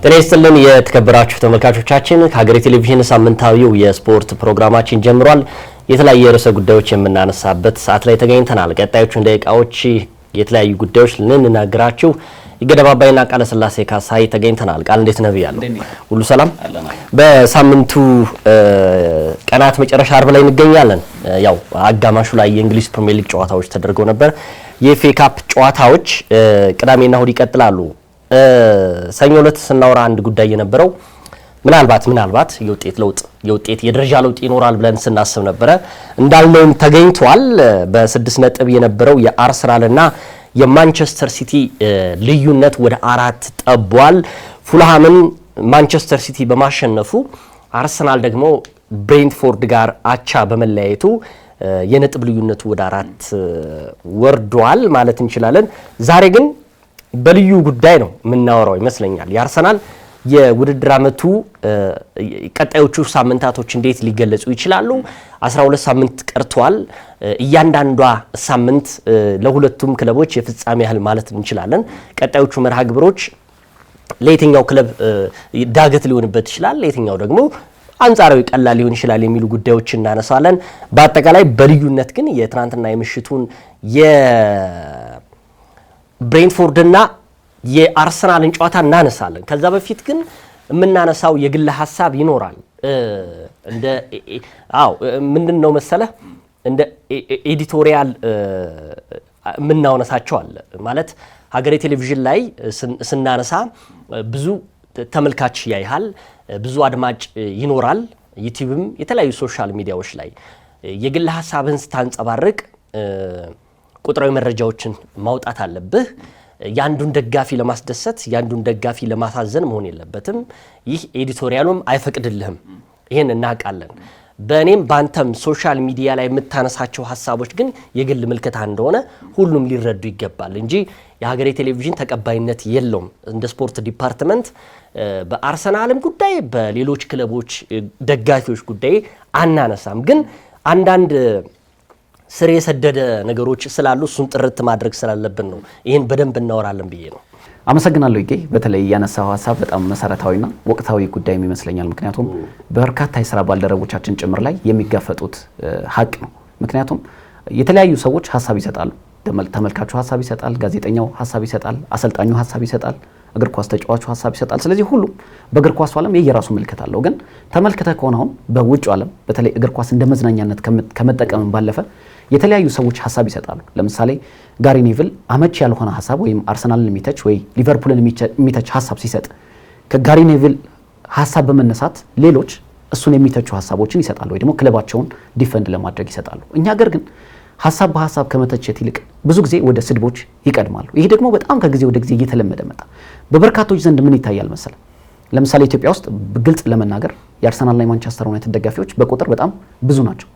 ጤና ይስጥልን የተከበራችሁ ተመልካቾቻችን ከሀገሬ ቴሌቪዥን ሳምንታዊው የስፖርት ፕሮግራማችን ጀምሯል። የተለያዩ ርዕሰ ጉዳዮች የምናነሳበት ሰዓት ላይ ተገኝተናል። ቀጣዮቹን ደቂቃዎች የተለያዩ ጉዳዮች ልንናገራችሁ ይገደባባይና ቃለ ስላሴ ካሳይ ተገኝተናል። ቃል እንዴት ነው ብያለሁ? ሁሉ ሰላም? በሳምንቱ ቀናት መጨረሻ አርብ ላይ እንገኛለን። ያው አጋማሹ ላይ የእንግሊዝ ፕሪሚየር ሊግ ጨዋታዎች ተደርገው ነበር። የኤፍኤ ካፕ ጨዋታዎች ቅዳሜና እሁድ ይቀጥላሉ። ሰኞ ዕለት ስናወራ አንድ ጉዳይ የነበረው ምናልባት የውጤት የደረጃ ለውጥ ይኖራል ብለን ስናስብ ነበረ። እንዳልነውም ተገኝቷል። በ6 ነጥብ የነበረው የአርሰናልና የማንቸስተር ሲቲ ልዩነት ወደ 4 ጠቧል። ፉልሃምን ማንቸስተር ሲቲ በማሸነፉ አርሰናል ደግሞ ብሬንትፎርድ ጋር አቻ በመለያየቱ የነጥብ ልዩነቱ ወደ 4 ወርዷል ማለት እንችላለን። ዛሬ ግን በልዩ ጉዳይ ነው የምናወራው ይመስለኛል። የአርሰናል የውድድር ዓመቱ ቀጣዮቹ ሳምንታቶች እንዴት ሊገለጹ ይችላሉ? 12 ሳምንት ቀርቷል። እያንዳንዷ ሳምንት ለሁለቱም ክለቦች የፍጻሜ ያህል ማለት እንችላለን። ቀጣዮቹ መርሃ ግብሮች ለየትኛው ክለብ ዳገት ሊሆንበት ይችላል፣ ለየትኛው ደግሞ አንጻራዊ ቀላል ሊሆን ይችላል የሚሉ ጉዳዮች እናነሳለን። በአጠቃላይ በልዩነት ግን የትናንትና የምሽቱን ብሬንትፎርድና የአርሰናልን ጨዋታ እናነሳለን። ከዛ በፊት ግን የምናነሳው የግል ሀሳብ ይኖራል። ምንድነው መሰለህ እንደ ኤዲቶሪያል የምናነሳቸው አለ ማለት ሀገሬ ቴሌቪዥን ላይ ስናነሳ ብዙ ተመልካች ያይሃል፣ ብዙ አድማጭ ይኖራል። ዩቲዩብም የተለያዩ ሶሻል ሚዲያዎች ላይ የግል ሀሳብህን ስታንጸባርቅ ቁጥራዊ መረጃዎችን ማውጣት አለብህ። ያንዱን ደጋፊ ለማስደሰት ያንዱን ደጋፊ ለማሳዘን መሆን የለበትም። ይህ ኤዲቶሪያሉም አይፈቅድልህም። ይሄን እናውቃለን። በእኔም ባንተም ሶሻል ሚዲያ ላይ የምታነሳቸው ሀሳቦች ግን የግል ምልከታ እንደሆነ ሁሉም ሊረዱ ይገባል እንጂ የሀገሬ ቴሌቪዥን ተቀባይነት የለውም። እንደ ስፖርት ዲፓርትመንት በአርሰናልም ጉዳይ በሌሎች ክለቦች ደጋፊዎች ጉዳይ አናነሳም። ግን አንዳንድ ስር የሰደደ ነገሮች ስላሉ እሱን ጥርት ማድረግ ስላለብን ነው ይህን በደንብ እናወራለን ብዬ ነው። አመሰግናለሁ ይጌ። በተለይ ያነሳው ሀሳብ በጣም መሰረታዊና ወቅታዊ ጉዳይ ይመስለኛል። ምክንያቱም በርካታ የሥራ ባልደረቦቻችን ጭምር ላይ የሚጋፈጡት ሀቅ ነው። ምክንያቱም የተለያዩ ሰዎች ሀሳብ ይሰጣሉ። ተመልካቹ ሀሳብ ይሰጣል፣ ጋዜጠኛው ሀሳብ ይሰጣል፣ አሰልጣኙ ሀሳብ ይሰጣል፣ እግር ኳስ ተጫዋቹ ሀሳብ ይሰጣል። ስለዚህ ሁሉም በእግር ኳሱ ዓለም የየራሱ ምልከታ አለው። ግን ተመልክተ ከሆነ አሁን በውጭ ዓለም በተለይ እግር ኳስ እንደ መዝናኛነት ከመጠቀም ባለፈ የተለያዩ ሰዎች ሀሳብ ይሰጣሉ። ለምሳሌ ጋሪ ኔቭል አመቺ ያልሆነ ሀሳብ ወይም አርሰናልን የሚተች ወይ ሊቨርፑልን የሚተች ሀሳብ ሲሰጥ ከጋሪ ኔቭል ሀሳብ በመነሳት ሌሎች እሱን የሚተቹ ሀሳቦችን ይሰጣሉ ወይ ደግሞ ክለባቸውን ዲፈንድ ለማድረግ ይሰጣሉ። እኛ ሀገር ግን ሀሳብ በሀሳብ ከመተቸት ይልቅ ብዙ ጊዜ ወደ ስድቦች ይቀድማሉ። ይሄ ደግሞ በጣም ከጊዜ ወደ ጊዜ እየተለመደ መጣ። በበርካቶች ዘንድ ምን ይታያል መሰለ? ለምሳሌ ኢትዮጵያ ውስጥ ግልጽ ለመናገር የአርሰናልና የማንቸስተር ዩናይትድ ደጋፊዎች በቁጥር በጣም ብዙ ናቸው።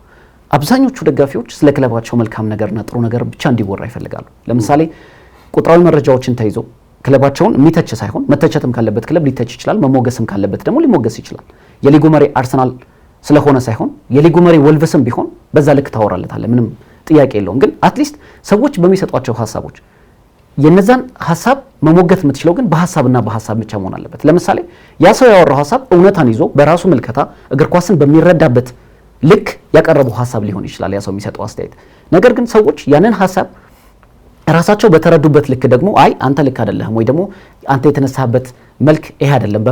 አብዛኞቹ ደጋፊዎች ስለ ክለባቸው መልካም ነገርና ጥሩ ነገር ብቻ እንዲወራ ይፈልጋሉ። ለምሳሌ ቁጥራዊ መረጃዎችን ተይዞ ክለባቸውን የሚተች ሳይሆን መተቸትም ካለበት ክለብ ሊተች ይችላል፣ መሞገስም ካለበት ደግሞ ሊሞገስ ይችላል። የሊጉ መሪ አርሰናል ስለሆነ ሳይሆን የሊጉ መሪ ወልቭስም ቢሆን በዛ ልክ ታወራለታለህ፣ ምንም ጥያቄ የለውም። ግን አትሊስት ሰዎች በሚሰጧቸው ሀሳቦች የነዛን ሀሳብ መሞገት የምትችለው ግን በሀሳብና በሀሳብ ብቻ መሆን አለበት። ለምሳሌ ያ ሰው ያወራው ሀሳብ እውነታን ይዞ በራሱ ምልከታ እግር ኳስን በሚረዳበት ልክ ያቀረበው ሀሳብ ሊሆን ይችላል ያ ሰው የሚሰጠው አስተያየት። ነገር ግን ሰዎች ያንን ሀሳብ ራሳቸው በተረዱበት ልክ ደግሞ አይ አንተ ልክ አይደለህም ወይ ደግሞ አንተ የተነሳበት መልክ ይሄ አይደለም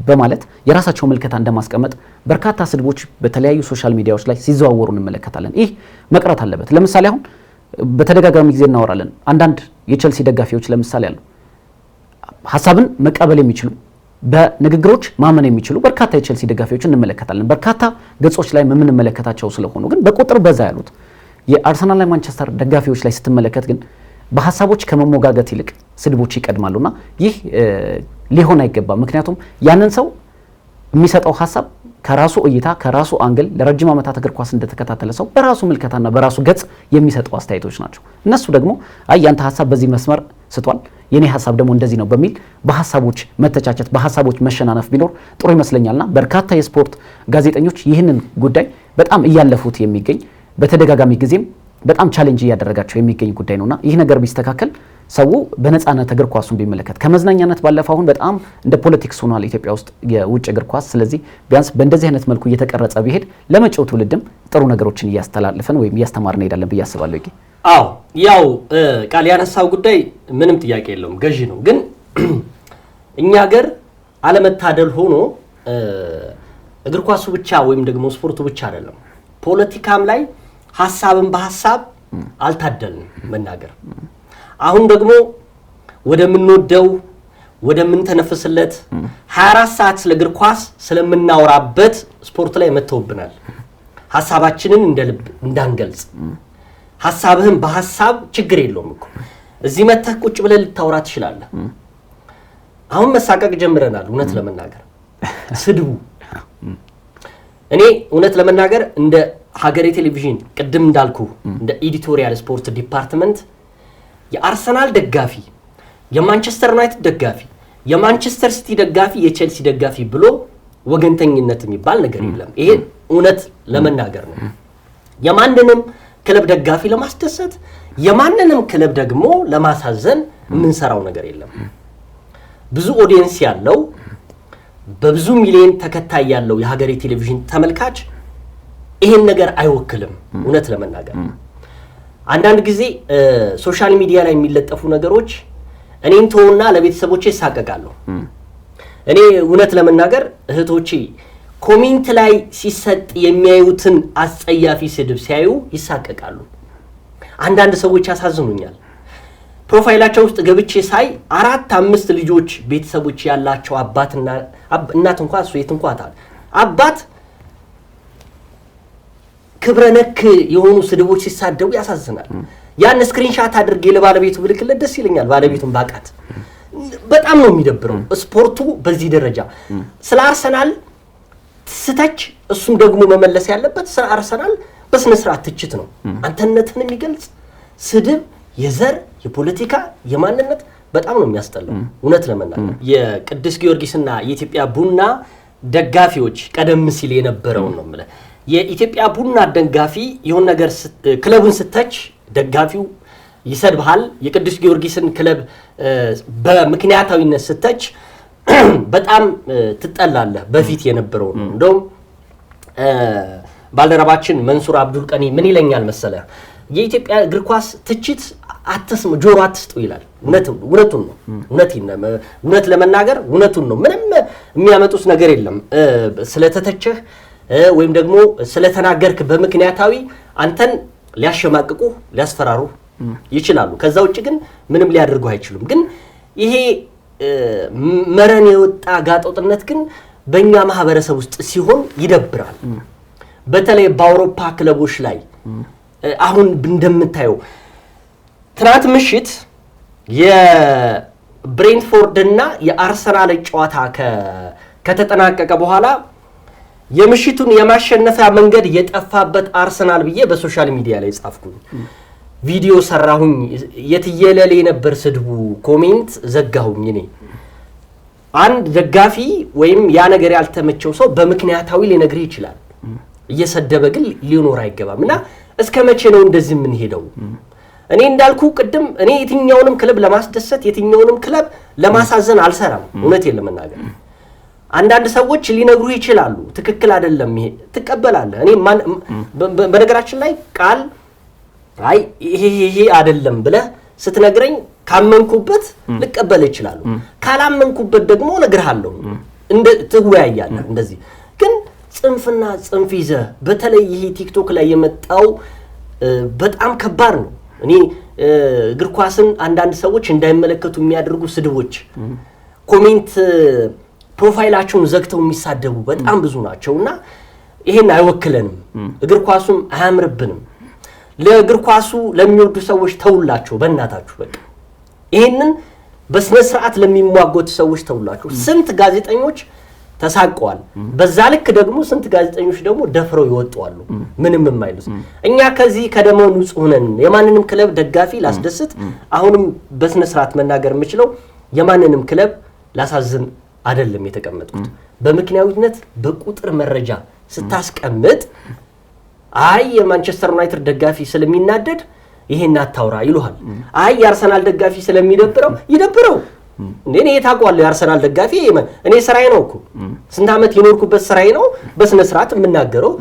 በማለት የራሳቸው ምልከታ እንደማስቀመጥ በርካታ ስድቦች በተለያዩ ሶሻል ሚዲያዎች ላይ ሲዘዋወሩ እንመለከታለን። ይህ መቅረት አለበት። ለምሳሌ አሁን በተደጋጋሚ ጊዜ እናወራለን። አንዳንድ የቸልሲ ደጋፊዎች ለምሳሌ አሉ ሀሳብን መቀበል የሚችሉ በንግግሮች ማመን የሚችሉ በርካታ የቸልሲ ደጋፊዎች እንመለከታለን። በርካታ ገጾች ላይ የምንመለከታቸው ስለሆኑ ግን በቁጥር በዛ ያሉት የአርሰናልና ማንቸስተር ደጋፊዎች ላይ ስትመለከት ግን በሀሳቦች ከመሞጋገት ይልቅ ስድቦች ይቀድማሉና ይህ ሊሆን አይገባም። ምክንያቱም ያንን ሰው የሚሰጠው ሀሳብ ከራሱ እይታ ከራሱ አንግል ለረጅም ዓመታት እግር ኳስ እንደተከታተለ ሰው በራሱ ምልከታና በራሱ ገጽ የሚሰጠው አስተያየቶች ናቸው። እነሱ ደግሞ አይ ያንተ ሀሳብ በዚህ መስመር ስቷል፣ የኔ ሀሳብ ደግሞ እንደዚህ ነው በሚል በሀሳቦች መተቻቸት በሀሳቦች መሸናነፍ ቢኖር ጥሩ ይመስለኛልና በርካታ የስፖርት ጋዜጠኞች ይህንን ጉዳይ በጣም እያለፉት የሚገኝ በተደጋጋሚ ጊዜም በጣም ቻሌንጅ እያደረጋቸው የሚገኝ ጉዳይ ነውና ይህ ነገር ቢስተካከል ሰው በነፃነት እግር ኳሱን ቢመለከት ከመዝናኛነት ባለፈ አሁን በጣም እንደ ፖለቲክስ ሆኗል ኢትዮጵያ ውስጥ የውጭ እግር ኳስ። ስለዚህ ቢያንስ በእንደዚህ አይነት መልኩ እየተቀረጸ ቢሄድ ለመጪው ትውልድም ጥሩ ነገሮችን እያስተላልፈን ወይም እያስተማርን እንሄዳለን ብዬ አስባለሁ። አዎ ያው ቃል ያነሳው ጉዳይ ምንም ጥያቄ የለውም፣ ገዢ ነው። ግን እኛ ሀገር አለመታደል ሆኖ እግር ኳሱ ብቻ ወይም ደግሞ ስፖርቱ ብቻ አይደለም፣ ፖለቲካም ላይ ሐሳብን በሐሳብ አልታደልንም መናገር። አሁን ደግሞ ወደምንወደው ወደምንተነፍስለት 24 ሰዓት ስለ እግር ኳስ ስለምናወራበት ስፖርት ላይ መተውብናል። ሐሳባችንን እንደ ልብ እንዳንገልጽ ሐሳብህን በሐሳብ ችግር የለውም እኮ እዚህ መተህ ቁጭ ብለህ ልታወራ ትችላለህ። አሁን መሳቀቅ ጀምረናል። እውነት ለመናገር ስድቡ እኔ እውነት ለመናገር እንደ ሀገሬ ቴሌቪዥን ቅድም እንዳልኩ እንደ ኤዲቶሪያል ስፖርት ዲፓርትመንት የአርሰናል ደጋፊ፣ የማንቸስተር ዩናይትድ ደጋፊ፣ የማንቸስተር ሲቲ ደጋፊ፣ የቼልሲ ደጋፊ ብሎ ወገንተኝነት የሚባል ነገር የለም። ይሄ እውነት ለመናገር ነው። የማንንም ክለብ ደጋፊ ለማስደሰት የማንንም ክለብ ደግሞ ለማሳዘን የምንሰራው ነገር የለም። ብዙ ኦዲየንስ ያለው በብዙ ሚሊዮን ተከታይ ያለው የሀገሬ ቴሌቪዥን ተመልካች ይሄን ነገር አይወክልም። እውነት ለመናገር አንዳንድ ጊዜ ሶሻል ሚዲያ ላይ የሚለጠፉ ነገሮች እኔን ተውና ለቤተሰቦቼ ይሳቀቃለሁ። እኔ እውነት ለመናገር እህቶቼ ኮሜንት ላይ ሲሰጥ የሚያዩትን አስጸያፊ ስድብ ሲያዩ ይሳቀቃሉ። አንዳንድ ሰዎች ያሳዝኑኛል። ፕሮፋይላቸው ውስጥ ገብቼ ሳይ 4-5 ልጆች ቤተሰቦች ያላቸው አባትና እናት እንኳን እሱ የት እንኳን አባት ክብረ ነክ የሆኑ ስድቦች ሲሳደቡ ያሳዝናል። ያን ስክሪንሻት አድርጌ ለባለቤቱ ብልክለት ደስ ይለኛል። ባለቤቱን ባቃት በጣም ነው የሚደብረው። ስፖርቱ በዚህ ደረጃ ስለ አርሰናል ስተች እሱም ደግሞ መመለስ ያለበት ስለ አርሰናል በስነ ስርዓት ትችት ነው። አንተነትን የሚገልጽ ስድብ የዘር የፖለቲካ የማንነት በጣም ነው የሚያስጠላው። እውነት ለመናገር የቅዱስ ጊዮርጊስና የኢትዮጵያ ቡና ደጋፊዎች ቀደም ሲል የነበረውን ነው ማለት የኢትዮጵያ ቡና ደጋፊ የሆነ ነገር ክለቡን ስተች ደጋፊው ይሰድብሃል። የቅዱስ ጊዮርጊስን ክለብ በምክንያታዊነት ስተች በጣም ትጠላለህ። በፊት የነበረው ነው። እንደውም ባልደረባችን መንሱር አብዱል ቀኒ ምን ይለኛል መሰለ የኢትዮጵያ እግር ኳስ ትችት አትስሙ፣ ጆሮ አትስጡ ይላል። እውነቱን ነው። እውነት ለመናገር እውነቱን ነው። ምንም የሚያመጡት ነገር የለም። ስለተተቸህ ወይም ደግሞ ስለተናገርክ በምክንያታዊ አንተን ሊያሸማቅቁ ሊያስፈራሩ ይችላሉ። ከዛ ውጭ ግን ምንም ሊያደርጉ አይችሉም። ግን ይሄ መረን የወጣ ጋጦጥነት ግን በእኛ ማህበረሰብ ውስጥ ሲሆን ይደብራል። በተለይ በአውሮፓ ክለቦች ላይ አሁን እንደምታየው ትናንት ምሽት የብሬንትፎርድ እና የአርሰናል ጨዋታ ከተጠናቀቀ በኋላ የምሽቱን የማሸነፊያ መንገድ የጠፋበት አርሰናል ብዬ በሶሻል ሚዲያ ላይ ጻፍኩኝ። ቪዲዮ ሰራሁኝ። የትየለሌ ነበር ስድቡ። ኮሜንት ዘጋሁኝ። እኔ አንድ ደጋፊ ወይም ያ ነገር ያልተመቸው ሰው በምክንያታዊ ሊነግርህ ይችላል። እየሰደበ ግን ሊኖር አይገባም። እና እስከ መቼ ነው እንደዚህ የምንሄደው? እኔ እንዳልኩ ቅድም እኔ የትኛውንም ክለብ ለማስደሰት የትኛውንም ክለብ ለማሳዘን አልሰራም። እውነቴን ለመናገር አንዳንድ ሰዎች ሊነግሩ ይችላሉ። ትክክል አይደለም ይሄ ትቀበላለህ። እኔ በነገራችን ላይ ቃል አይ ይሄ አይደለም ብለህ ስትነግረኝ ካመንኩበት ልቀበል ይችላል። ካላመንኩበት ደግሞ እነግርሃለሁ። ትወያያለህ። እንደዚህ ግን ጽንፍና ጽንፍ ይዘህ በተለይ ይሄ ቲክቶክ ላይ የመጣው በጣም ከባድ ነው። እኔ እግር ኳስን አንዳንድ ሰዎች እንዳይመለከቱ የሚያደርጉ ስድቦች ኮሜንት ፕሮፋይላቸውን ዘግተው የሚሳደቡ በጣም ብዙ ናቸውና ይሄን አይወክለንም። እግር ኳሱም አያምርብንም። ለእግር ኳሱ ለሚወዱ ሰዎች ተውላቸው በእናታችሁ። በቃ ይሄንን በስነ ስርዓት ለሚሟገቱ ሰዎች ተውላቸው። ስንት ጋዜጠኞች ተሳቀዋል። በዛ ልክ ደግሞ ስንት ጋዜጠኞች ደግሞ ደፍረው ይወጣሉ ምንም የማይሉት። እኛ ከዚህ ከደመ ንጹህ ነን። የማንንም ክለብ ደጋፊ ላስደስት አሁንም በስነ ስርዓት መናገር የምችለው የማንንም ክለብ ላሳዝን አይደለም የተቀመጥኩት። በምክንያቱነት በቁጥር መረጃ ስታስቀምጥ አይ የማንቸስተር ዩናይትድ ደጋፊ ስለሚናደድ ይሄን አታውራ ይሉሃል። አይ የአርሰናል ደጋፊ ስለሚደብረው ይደብረው እኔ የታውቀዋለሁ የአርሰናል ደጋፊ እኔ ስራዬ ነው እኮ ስንት ዓመት የኖርኩበት ስራዬ ነው በስነ ስርዓት የምናገረው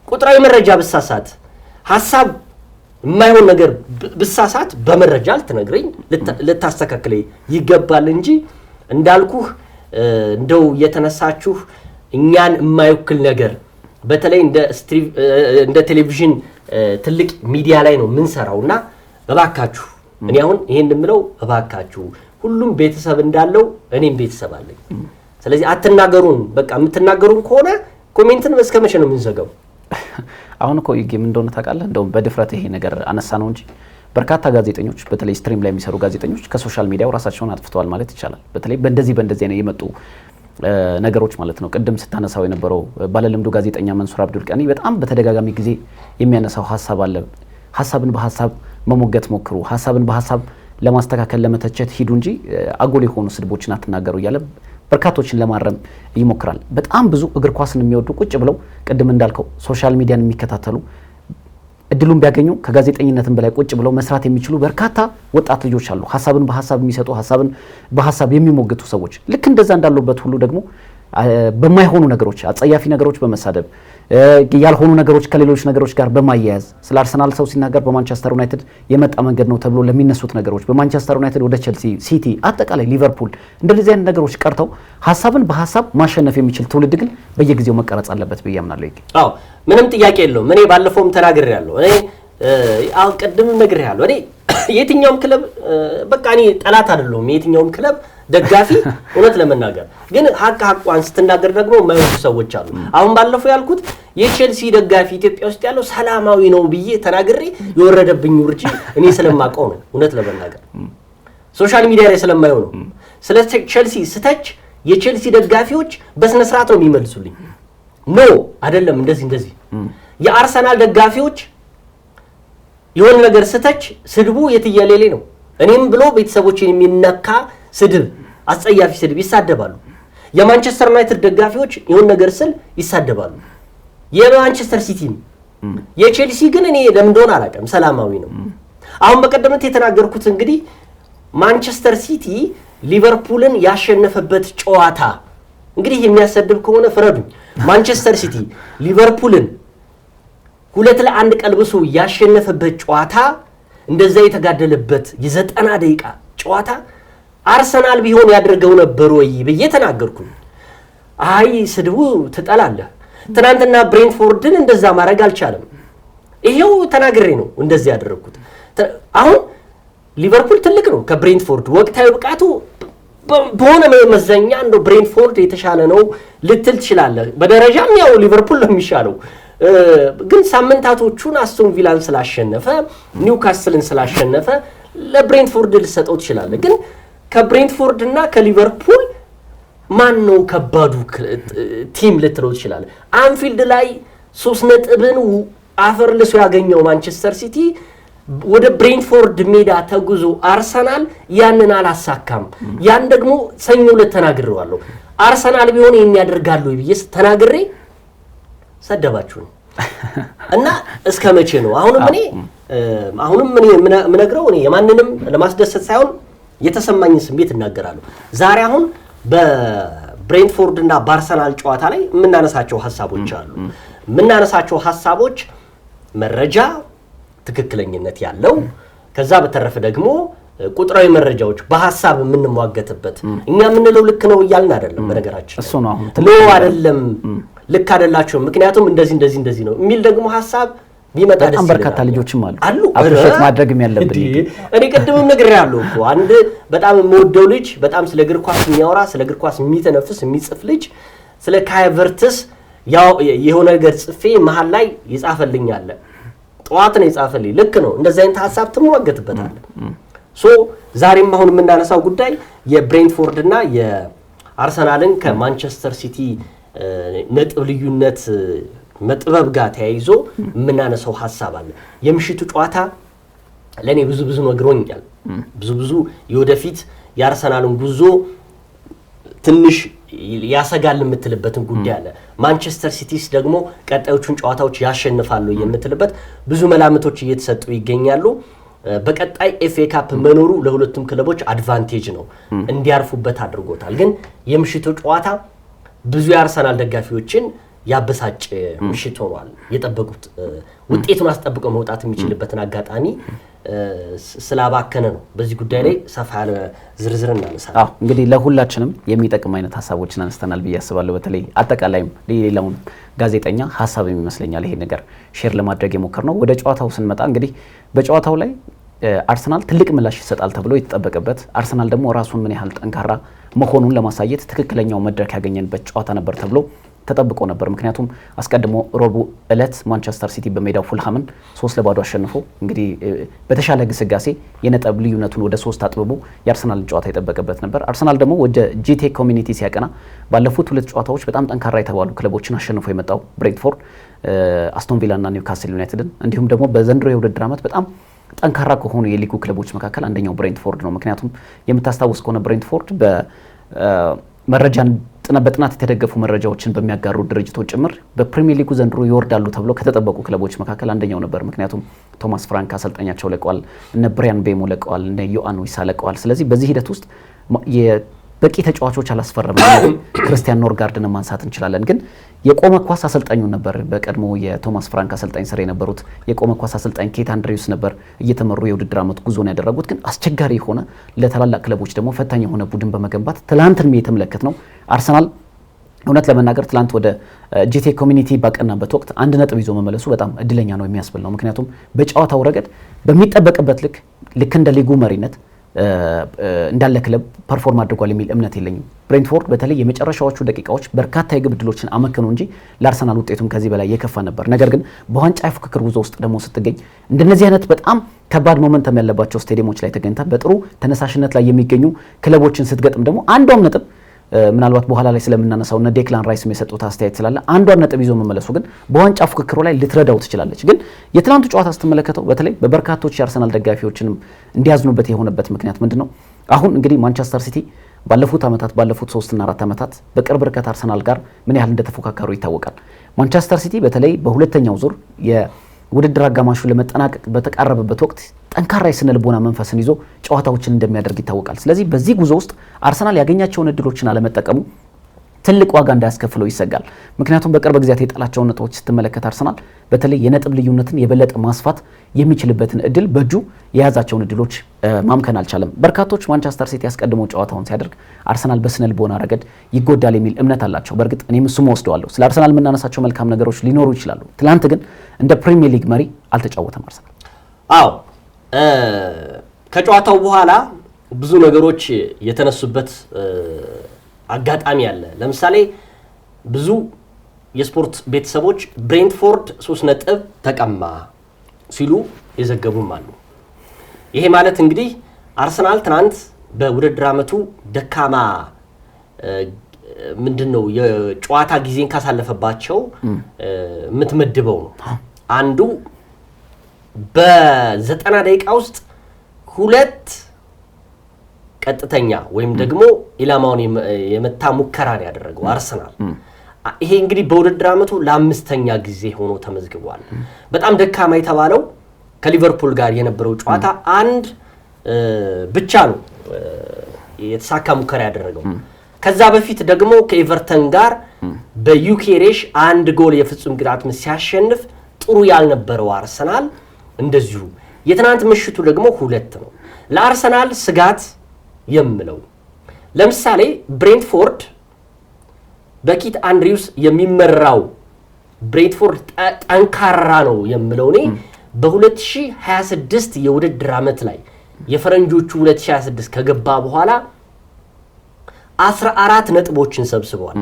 ቁጥራዊ መረጃ ብሳሳት ሐሳብ የማይሆን ነገር ብሳሳት በመረጃ ልትነግረኝ ልታስተካክለኝ ይገባል እንጂ እንዳልኩህ እንደው የተነሳችሁ እኛን የማይወክል ነገር በተለይ እንደ ቴሌቪዥን ትልቅ ሚዲያ ላይ ነው ምን ሰራውና እባካችሁ እኔ አሁን ይሄን እንደምለው እባካችሁ ሁሉም ቤተሰብ እንዳለው እኔም ቤተሰብ አለኝ ስለዚህ አትናገሩን በቃ የምትናገሩን ከሆነ ኮሜንትን እስከመቼ ነው የምንዘጋው አሁን እኮ ይገም እንደሆነ ታውቃለህ እንደው በድፍረት ይሄ ነገር አነሳ ነው እንጂ በርካታ ጋዜጠኞች በተለይ ስትሪም ላይ የሚሰሩ ጋዜጠኞች ከሶሻል ሚዲያው ራሳቸውን አጥፍተዋል ማለት ይቻላል በተለይ በእንደዚህ ነው የመጡ ነገሮች ማለት ነው ቅድም ስታነሳው የነበረው ባለልምዱ ጋዜጠኛ መንሱር አብዱል ቀኒ በጣም በተደጋጋሚ ጊዜ የሚያነሳው ሐሳብ አለ ሐሳብን በሐሳብ መሞገት ሞክሩ ሐሳብን በሐሳብ ለማስተካከል ለመተቸት ሂዱ እንጂ አጎል የሆኑ ስድቦችን አትናገሩ እያለ በርካቶችን ለማረም ይሞክራል በጣም ብዙ እግር ኳስን የሚወዱ ቁጭ ብለው ቅድም እንዳልከው ሶሻል ሚዲያን የሚከታተሉ እድሉን ቢያገኙ ከጋዜጠኝነትም በላይ ቁጭ ብለው መስራት የሚችሉ በርካታ ወጣት ልጆች አሉ ሐሳብን በሐሳብ የሚሰጡ ሐሳብን በሐሳብ የሚሞግቱ ሰዎች ልክ እንደዛ እንዳሉበት ሁሉ ደግሞ በማይሆኑ ነገሮች አጸያፊ ነገሮች በመሳደብ ያልሆኑ ነገሮች ከሌሎች ነገሮች ጋር በማያያዝ ስለ አርሰናል ሰው ሲናገር በማንቸስተር ዩናይትድ የመጣ መንገድ ነው ተብሎ ለሚነሱት ነገሮች በማንቸስተር ዩናይትድ ወደ ቼልሲ ሲቲ አጠቃላይ ሊቨርፑል እንደዚህ አይነት ነገሮች ቀርተው ሐሳብን በሐሳብ ማሸነፍ የሚችል ትውልድ ግን በየጊዜው መቀረጽ አለበት ብዬ አምናለሁ አዎ ምንም ጥያቄ የለውም እኔ ባለፈውም ተናግሬያለሁ እኔ አሁን ቀድም ነግሬያለሁ እኔ የትኛውም ክለብ በቃ እኔ ጠላት አይደለሁም የትኛውም ክለብ ደጋፊ እውነት ለመናገር ግን ሐቋን ስትናገር ደግሞ የማይወዱ ሰዎች አሉ አሁን ባለፈው ያልኩት የቼልሲ ደጋፊ ኢትዮጵያ ውስጥ ያለው ሰላማዊ ነው ብዬ ተናግሬ የወረደብኝ ውርጂ እኔ ስለማቀው ነው እውነት ለመናገር ሶሻል ሚዲያ ላይ ስለማየው ነው ስለ ቼልሲ ስተች የቼልሲ ደጋፊዎች በስነ ስርዓት ነው የሚመልሱልኝ ኖ አይደለም እንደዚህ የአርሰናል ደጋፊዎች የሆነ ነገር ስተች ስድቡ የትየሌሌ ነው እኔም ብሎ ቤተሰቦችን የሚነካ ስድብ አጸያፊ ስድብ ይሳደባሉ የማንቸስተር ዩናይትድ ደጋፊዎች የሆነ ነገር ስል ይሳደባሉ የማንቸስተር ሲቲ የቼልሲ ግን እኔ ለምን እንደሆነ አላውቅም ሰላማዊ ነው አሁን በቀደምት የተናገርኩት እንግዲህ ማንቸስተር ሲቲ ሊቨርፑልን ያሸነፈበት ጨዋታ እንግዲህ የሚያሰድብ ከሆነ ፍረዱኝ ማንቸስተር ሲቲ ሊቨርፑልን 2-1 ቀልብሶ ያሸነፈበት ጨዋታ እንደዛ የተጋደለበት የ90 ደቂቃ ጨዋታ አርሰናል ቢሆን ያደርገው ነበር ወይ ብዬ ተናገርኩኝ አይ ስድቡ ትጠላለህ ትናንትና ብሬንትፎርድን እንደዛ ማድረግ አልቻለም ይሄው ተናግሬ ነው እንደዚህ ያደረኩት አሁን ሊቨርፑል ትልቅ ነው ከብሬንትፎርድ ወቅታዊ ብቃቱ በሆነ መመዘኛ እንደው ብሬንትፎርድ የተሻለ ነው ልትል ትችላለህ በደረጃም ያው ሊቨርፑል ነው የሚሻለው ግን ሳምንታቶቹን አስቶን ቪላን ስላሸነፈ ኒውካስልን ስላሸነፈ ለብሬንትፎርድ ልሰጠው ትችላለህ ግን ከብሬንትፎርድ እና ከሊቨርፑል ማን ነው ከባዱ ቲም ልትለው ትችላለህ አንፊልድ ላይ 3 ነጥብን አፈር ልሶ ያገኘው ማንቸስተር ሲቲ ወደ ብሬንትፎርድ ሜዳ ተጉዞ አርሰናል ያንን አላሳካም ያን ደግሞ ሰኞ ለተናግሬዋለሁ አርሰናል ቢሆን ይሄን ያደርጋሉ ብዬ ተናግሬ ሰደባችሁ እና እስከመቼ ነው አሁንም እኔ ምነግረው እኔ የማንንም ለማስደሰት ሳይሆን የተሰማኝን ስሜት እናገራለሁ ዛሬ አሁን በብሬንትፎርድ እና በአርሰናል ጨዋታ ላይ የምናነሳቸው ሐሳቦች መረጃ ትክክለኝነት ያለው ከዛ በተረፈ ደግሞ ቁጥራዊ መረጃዎች በሐሳብ የምንሟገትበት እኛ የምንለው ልክ ነው እያልን አይደለም በነገራችን እሱ ነው አሁን ነው አይደለም ልክ አይደላችሁ ምክንያቱም እንደዚህ ነው የሚል ደግሞ ሐሳብ ቢመጣ ደስ ይላል በርካታ ልጆችም አሉ አፕሪሼት ማድረግም ያለብን እኔ ቀድምም ነግሬያለሁ እኮ አንድ በጣም የምወደው ልጅ በጣም ስለ እግር ኳስ የሚያወራ ስለ እግር ኳስ የሚተነፍስ የሚጽፍ ልጅ ስለ ካይቨርትስ ያው የሆነ ነገር ጽፌ መሃል ላይ ይጻፈልኝ አለ ጠዋት ነው ይጻፈልኝ ልክ ነው እንደዚህ አይነት ሐሳብ ትሟገትበታለህ ሶ ዛሬም አሁን የምናነሳው ጉዳይ የብሬንትፎርድ እና የአርሰናልን ከማንቸስተር ሲቲ ነጥብ ልዩነት መጥበብ ጋር ተያይዞ የምናነሳው ሐሳብ አለ የምሽቱ ጨዋታ ለኔ ብዙ ነግሮኛል ብዙ የወደፊት የአርሰናልን ጉዞ ትንሽ ያሰጋል የምትልበትን ጉዳይ አለ ማንቸስተር ሲቲስ ደግሞ ቀጣዮቹን ጨዋታዎች ያሸንፋሉ የምትልበት ብዙ መላምቶች እየተሰጡ ይገኛሉ በቀጣይ ኤፍኤ ካፕ መኖሩ ለሁለቱም ክለቦች አድቫንቴጅ ነው፣ እንዲያርፉበት አድርጎታል። ግን የምሽቱ ጨዋታ ብዙ የአርሰናል ደጋፊዎችን ያበሳጭ ምሽት ሆኗል። የጠበቁት ውጤቱን አስጠብቀው መውጣት የሚችልበትን አጋጣሚ ስላባከነ ነው። በዚህ ጉዳይ ላይ ሰፋ ያለ ዝርዝር እናነሳለን። እንግዲህ ለሁላችንም የሚጠቅም አይነት ሀሳቦችን አነስተናል ብዬ አስባለሁ። በተለይ አጠቃላይም ሌላውን ጋዜጠኛ ሀሳብ የሚመስለኛል ይሄ ነገር ሼር ለማድረግ የሞከርነው። ወደ ጨዋታው ስንመጣ እንግዲህ በጨዋታው ላይ አርሰናል ትልቅ ምላሽ ይሰጣል ተብሎ የተጠበቀበት፣ አርሰናል ደግሞ ራሱን ምን ያህል ጠንካራ መሆኑን ለማሳየት ትክክለኛው መድረክ ያገኘንበት ጨዋታ ነበር ተብሎ ተጠብቆ ነበር። ምክንያቱም አስቀድሞ ሮቡ ዕለት ማንቸስተር ሲቲ በሜዳው ፉልሃምን 3-2 አሸንፎ እንግዲህ በተሻለ ግስጋሴ የነጥብ ልዩነቱን ወደ 3 አጥብቦ የአርሰናልን ጨዋታ የጠበቀበት ነበር። አርሰናል ደግሞ ወደ ጂቴክ ኮሚኒቲ ሲያቀና ባለፉት 2 ጨዋታዎች በጣም ጠንካራ የተባሉ ክለቦችን አሸንፎ የመጣው ብሬንትፎርድ፣ አስቶን ቪላ እና ኒውካስል ዩናይትድን እንዲሁም ደግሞ በዘንድሮ የውድድር ዓመት በጣም ጠንካራ ከሆኑ የሊጉ ክለቦች መካከል አንደኛው ብሬንትፎርድ ነው። ምክንያቱም የምታስታውስ ከሆነ ብሬንትፎርድ በጥናት የተደገፉ መረጃዎችን በሚያጋሩ ድርጅቶች ጭምር በፕሪሚየር ሊጉ ዘንድሮ ይወርዳሉ ተብሎ ከተጠበቁ ክለቦች መካከል አንደኛው ነበር። ምክንያቱም ቶማስ ፍራንክ አሰልጣኛቸው ለቀዋል፣ እነ ብሪያን ቤሞ ለቀዋል፣ እነ ዮአን ዊሳ ለቀዋል። ስለዚህ በዚህ ሂደት ውስጥ በቂ ተጫዋቾች አላስፈረምንም። ክርስቲያን ኖርጋርድን ማንሳት እንችላለን። ግን የቆመ ኳስ አሰልጣኙ ነበር በቀድሞ የቶማስ ፍራንክ አሰልጣኝ ስር የነበሩት የቆመ ኳስ አሰልጣኝ ኬት አንድሪውስ ነበር እየተመሩ የውድድር ዓመት ጉዞን ያደረጉት። ግን አስቸጋሪ የሆነ ለታላላቅ ክለቦች ደግሞ ፈታኝ የሆነ ቡድን በመገንባት ትላንትን የተመለከት ነው። አርሰናል እውነት ለመናገር ትላንት ወደ ጂቴክ ኮሚኒቲ ባቀናበት ወቅት 1 ነጥብ ይዞ መመለሱ በጣም እድለኛ ነው የሚያስብል ነው። ምክንያቱም በጨዋታው ረገድ በሚጠበቅበት ልክ እንደ ሊጉ መሪነት እንዳለ ክለብ ፐርፎርም አድርጓል የሚል እምነት የለኝም። ብሬንትፎርድ በተለይ የመጨረሻዎቹ ደቂቃዎች በርካታ የግብ ዕድሎችን አመከኑ እንጂ ለአርሰናል ውጤቱም ከዚህ በላይ የከፋ ነበር። ነገር ግን በዋንጫ የፉክክር ጉዞ ውስጥ ደግሞ ስትገኝ እንደነዚህ አይነት በጣም ከባድ ሞመንተም ያለባቸው ስቴዲየሞች ላይ ተገኝታ በጥሩ ተነሳሽነት ላይ የሚገኙ ክለቦችን ስትገጥም ደግሞ አንዷም ነጥብ ምናልባት በኋላ ላይ ስለምናነሳው እና ዴክላን ራይስም የሰጡት አስተያየት ስላለ አንዷን ነጥብ ይዞ መመለሱ ግን በዋንጫ ፉክክሩ ላይ ልትረዳው ትችላለች። ግን የትናንቱ ጨዋታ ስትመለከተው በተለይ በበርካቶች የአርሰናል ደጋፊዎችንም እንዲያዝኑበት የሆነበት ምክንያት ምንድነው? አሁን እንግዲህ ማንቸስተር ሲቲ ባለፉት 3 እና 4 ዓመታት በቅርብ ርቀት አርሰናል ጋር ምን ያህል እንደተፎካከሩ ይታወቃል። ማንቸስተር ሲቲ በተለይ በሁለተኛው ዙር የውድድር አጋማሹ ለመጠናቀቅ በተቃረበበት ወቅት ጠንካራ የስነ ልቦና መንፈስን ይዞ ጨዋታዎችን እንደሚያደርግ ይታወቃል። ስለዚህ በዚህ ጉዞ ውስጥ አርሰናል ያገኛቸውን እድሎችን አለመጠቀሙ ትልቅ ዋጋ እንዳያስከፍለው ይሰጋል። ምክንያቱም በቅርብ ጊዜያት የጣላቸውን ነጥቦች ስትመለከት አርሰናል በተለይ የነጥብ ልዩነትን የበለጠ ማስፋት የሚችልበትን እድል በእጁ የያዛቸውን እድሎች ማምከን አልቻለም። በርካቶች ማንቸስተር ሲቲ አስቀድሞ ጨዋታውን ሲያደርግ አርሰናል በስነ ልቦና ረገድ ይጎዳል የሚል እምነት አላቸው። በእርግጥ እኔም እሱም ወስደዋለሁ። ስለ አርሰናል የምናነሳቸው መልካም ነገሮች ሊኖሩ ይችላሉ። ትላንት ግን እንደ ፕሪሚየር ሊግ መሪ አልተጫወተም አርሰናል። አዎ ከጨዋታው በኋላ ብዙ ነገሮች የተነሱበት አጋጣሚ አለ። ለምሳሌ ብዙ የስፖርት ቤተሰቦች ብሬንትፎርድ 3 ነጥብ ተቀማ ሲሉ የዘገቡም አሉ። ይሄ ማለት እንግዲህ አርሰናል ትናንት በውድድር ዓመቱ ደካማ ምንድነው የጨዋታ ጊዜን ካሳለፈባቸው የምትመድበው ነው። አንዱ በ90 ደቂቃ ውስጥ 2 ቀጥተኛ ወይም ደግሞ ኢላማውን የመታ ሙከራን ያደረገው አርሰናል። ይሄ እንግዲህ በውድድር ዓመቱ ለ5ኛ ጊዜ ሆኖ ተመዝግቧል። በጣም ደካማ የተባለው ከሊቨርፑል ጋር የነበረው ጨዋታ አንድ ብቻ ነው የተሳካ ሙከራ ያደረገው። ከዛ በፊት ደግሞ ከኤቨርተን ጋር በዩኬሬሽ 1 ጎል የፍጹም ቅጣት ምት ሲያሸንፍ ጥሩ ያልነበረው አርሰናል እንደዚሁ የትናንት ምሽቱ ደግሞ 2 ነው። ለአርሰናል ስጋት የምለው ለምሳሌ ብሬንትፎርድ በኪት አንድሪውስ የሚመራው ብሬንትፎርድ ጠንካራ ነው የምለው እኔ በ2026 የውድድር ዓመት ላይ የፈረንጆቹ 2026 ከገባ በኋላ 14 ነጥቦችን ሰብስበዋል።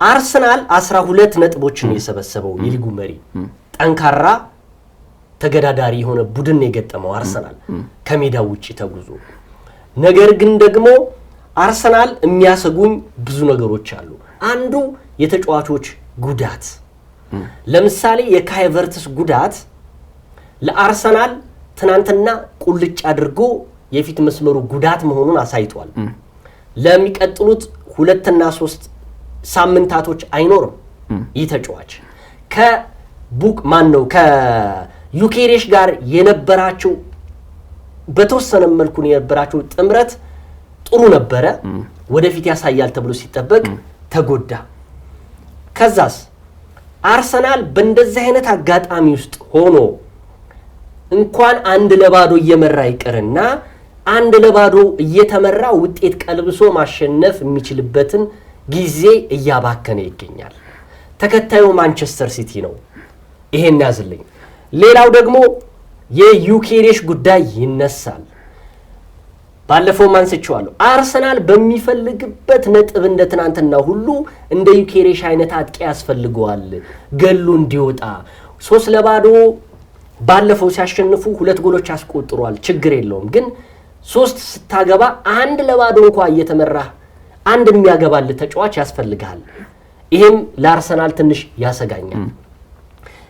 አርሰናል 12 ነጥቦችን የሰበሰበው የሊጉ መሪ ጠንካራ ተገዳዳሪ የሆነ ቡድን የገጠመው አርሰናል ከሜዳው ውጪ ተጉዞ። ነገር ግን ደግሞ አርሰናል የሚያሰጉኝ ብዙ ነገሮች አሉ። አንዱ የተጫዋቾች ጉዳት። ለምሳሌ የካይ ሃቨርትዝ ጉዳት ለአርሰናል ትናንትና ቁልጭ አድርጎ የፊት መስመሩ ጉዳት መሆኑን አሳይቷል። ለሚቀጥሉት 2 እና 3 ሳምንታቶች አይኖርም ይህ ተጫዋች። ከዩኬሬሽ ጋር የነበራቸው በተወሰነ መልኩ የነበራቸው ጥምረት ጥሩ ነበረ፣ ወደፊት ያሳያል ተብሎ ሲጠበቅ ተጎዳ። ከዛስ አርሰናል በእንደዚህ አይነት አጋጣሚ ውስጥ ሆኖ እንኳን 1-0 እየመራ ይቀርና 1-0 እየተመራ ውጤት ቀልብሶ ማሸነፍ የሚችልበትን ጊዜ እያባከነ ይገኛል። ተከታዩ ማንቸስተር ሲቲ ነው። ይሄን ያዝልኝ። ሌላው ደግሞ የዩኬሬሽ ጉዳይ ይነሳል። ባለፈው ማንስቼዋለሁ። አርሰናል በሚፈልግበት ነጥብ እንደ ትናንትና ሁሉ እንደ ዩኬሬሽ አይነት አጥቂ ያስፈልገዋል ገሉ እንዲወጣ። 3-0 ባለፈው ሲያሸንፉ 2 ጎሎች ያስቆጥሯል፣ ችግር የለውም። ግን 3 ስታገባ 1-0 እንኳን እየተመራህ አንድ የሚያገባል ተጫዋች ያስፈልጋል። ይሄም ለአርሰናል ትንሽ ያሰጋኛል።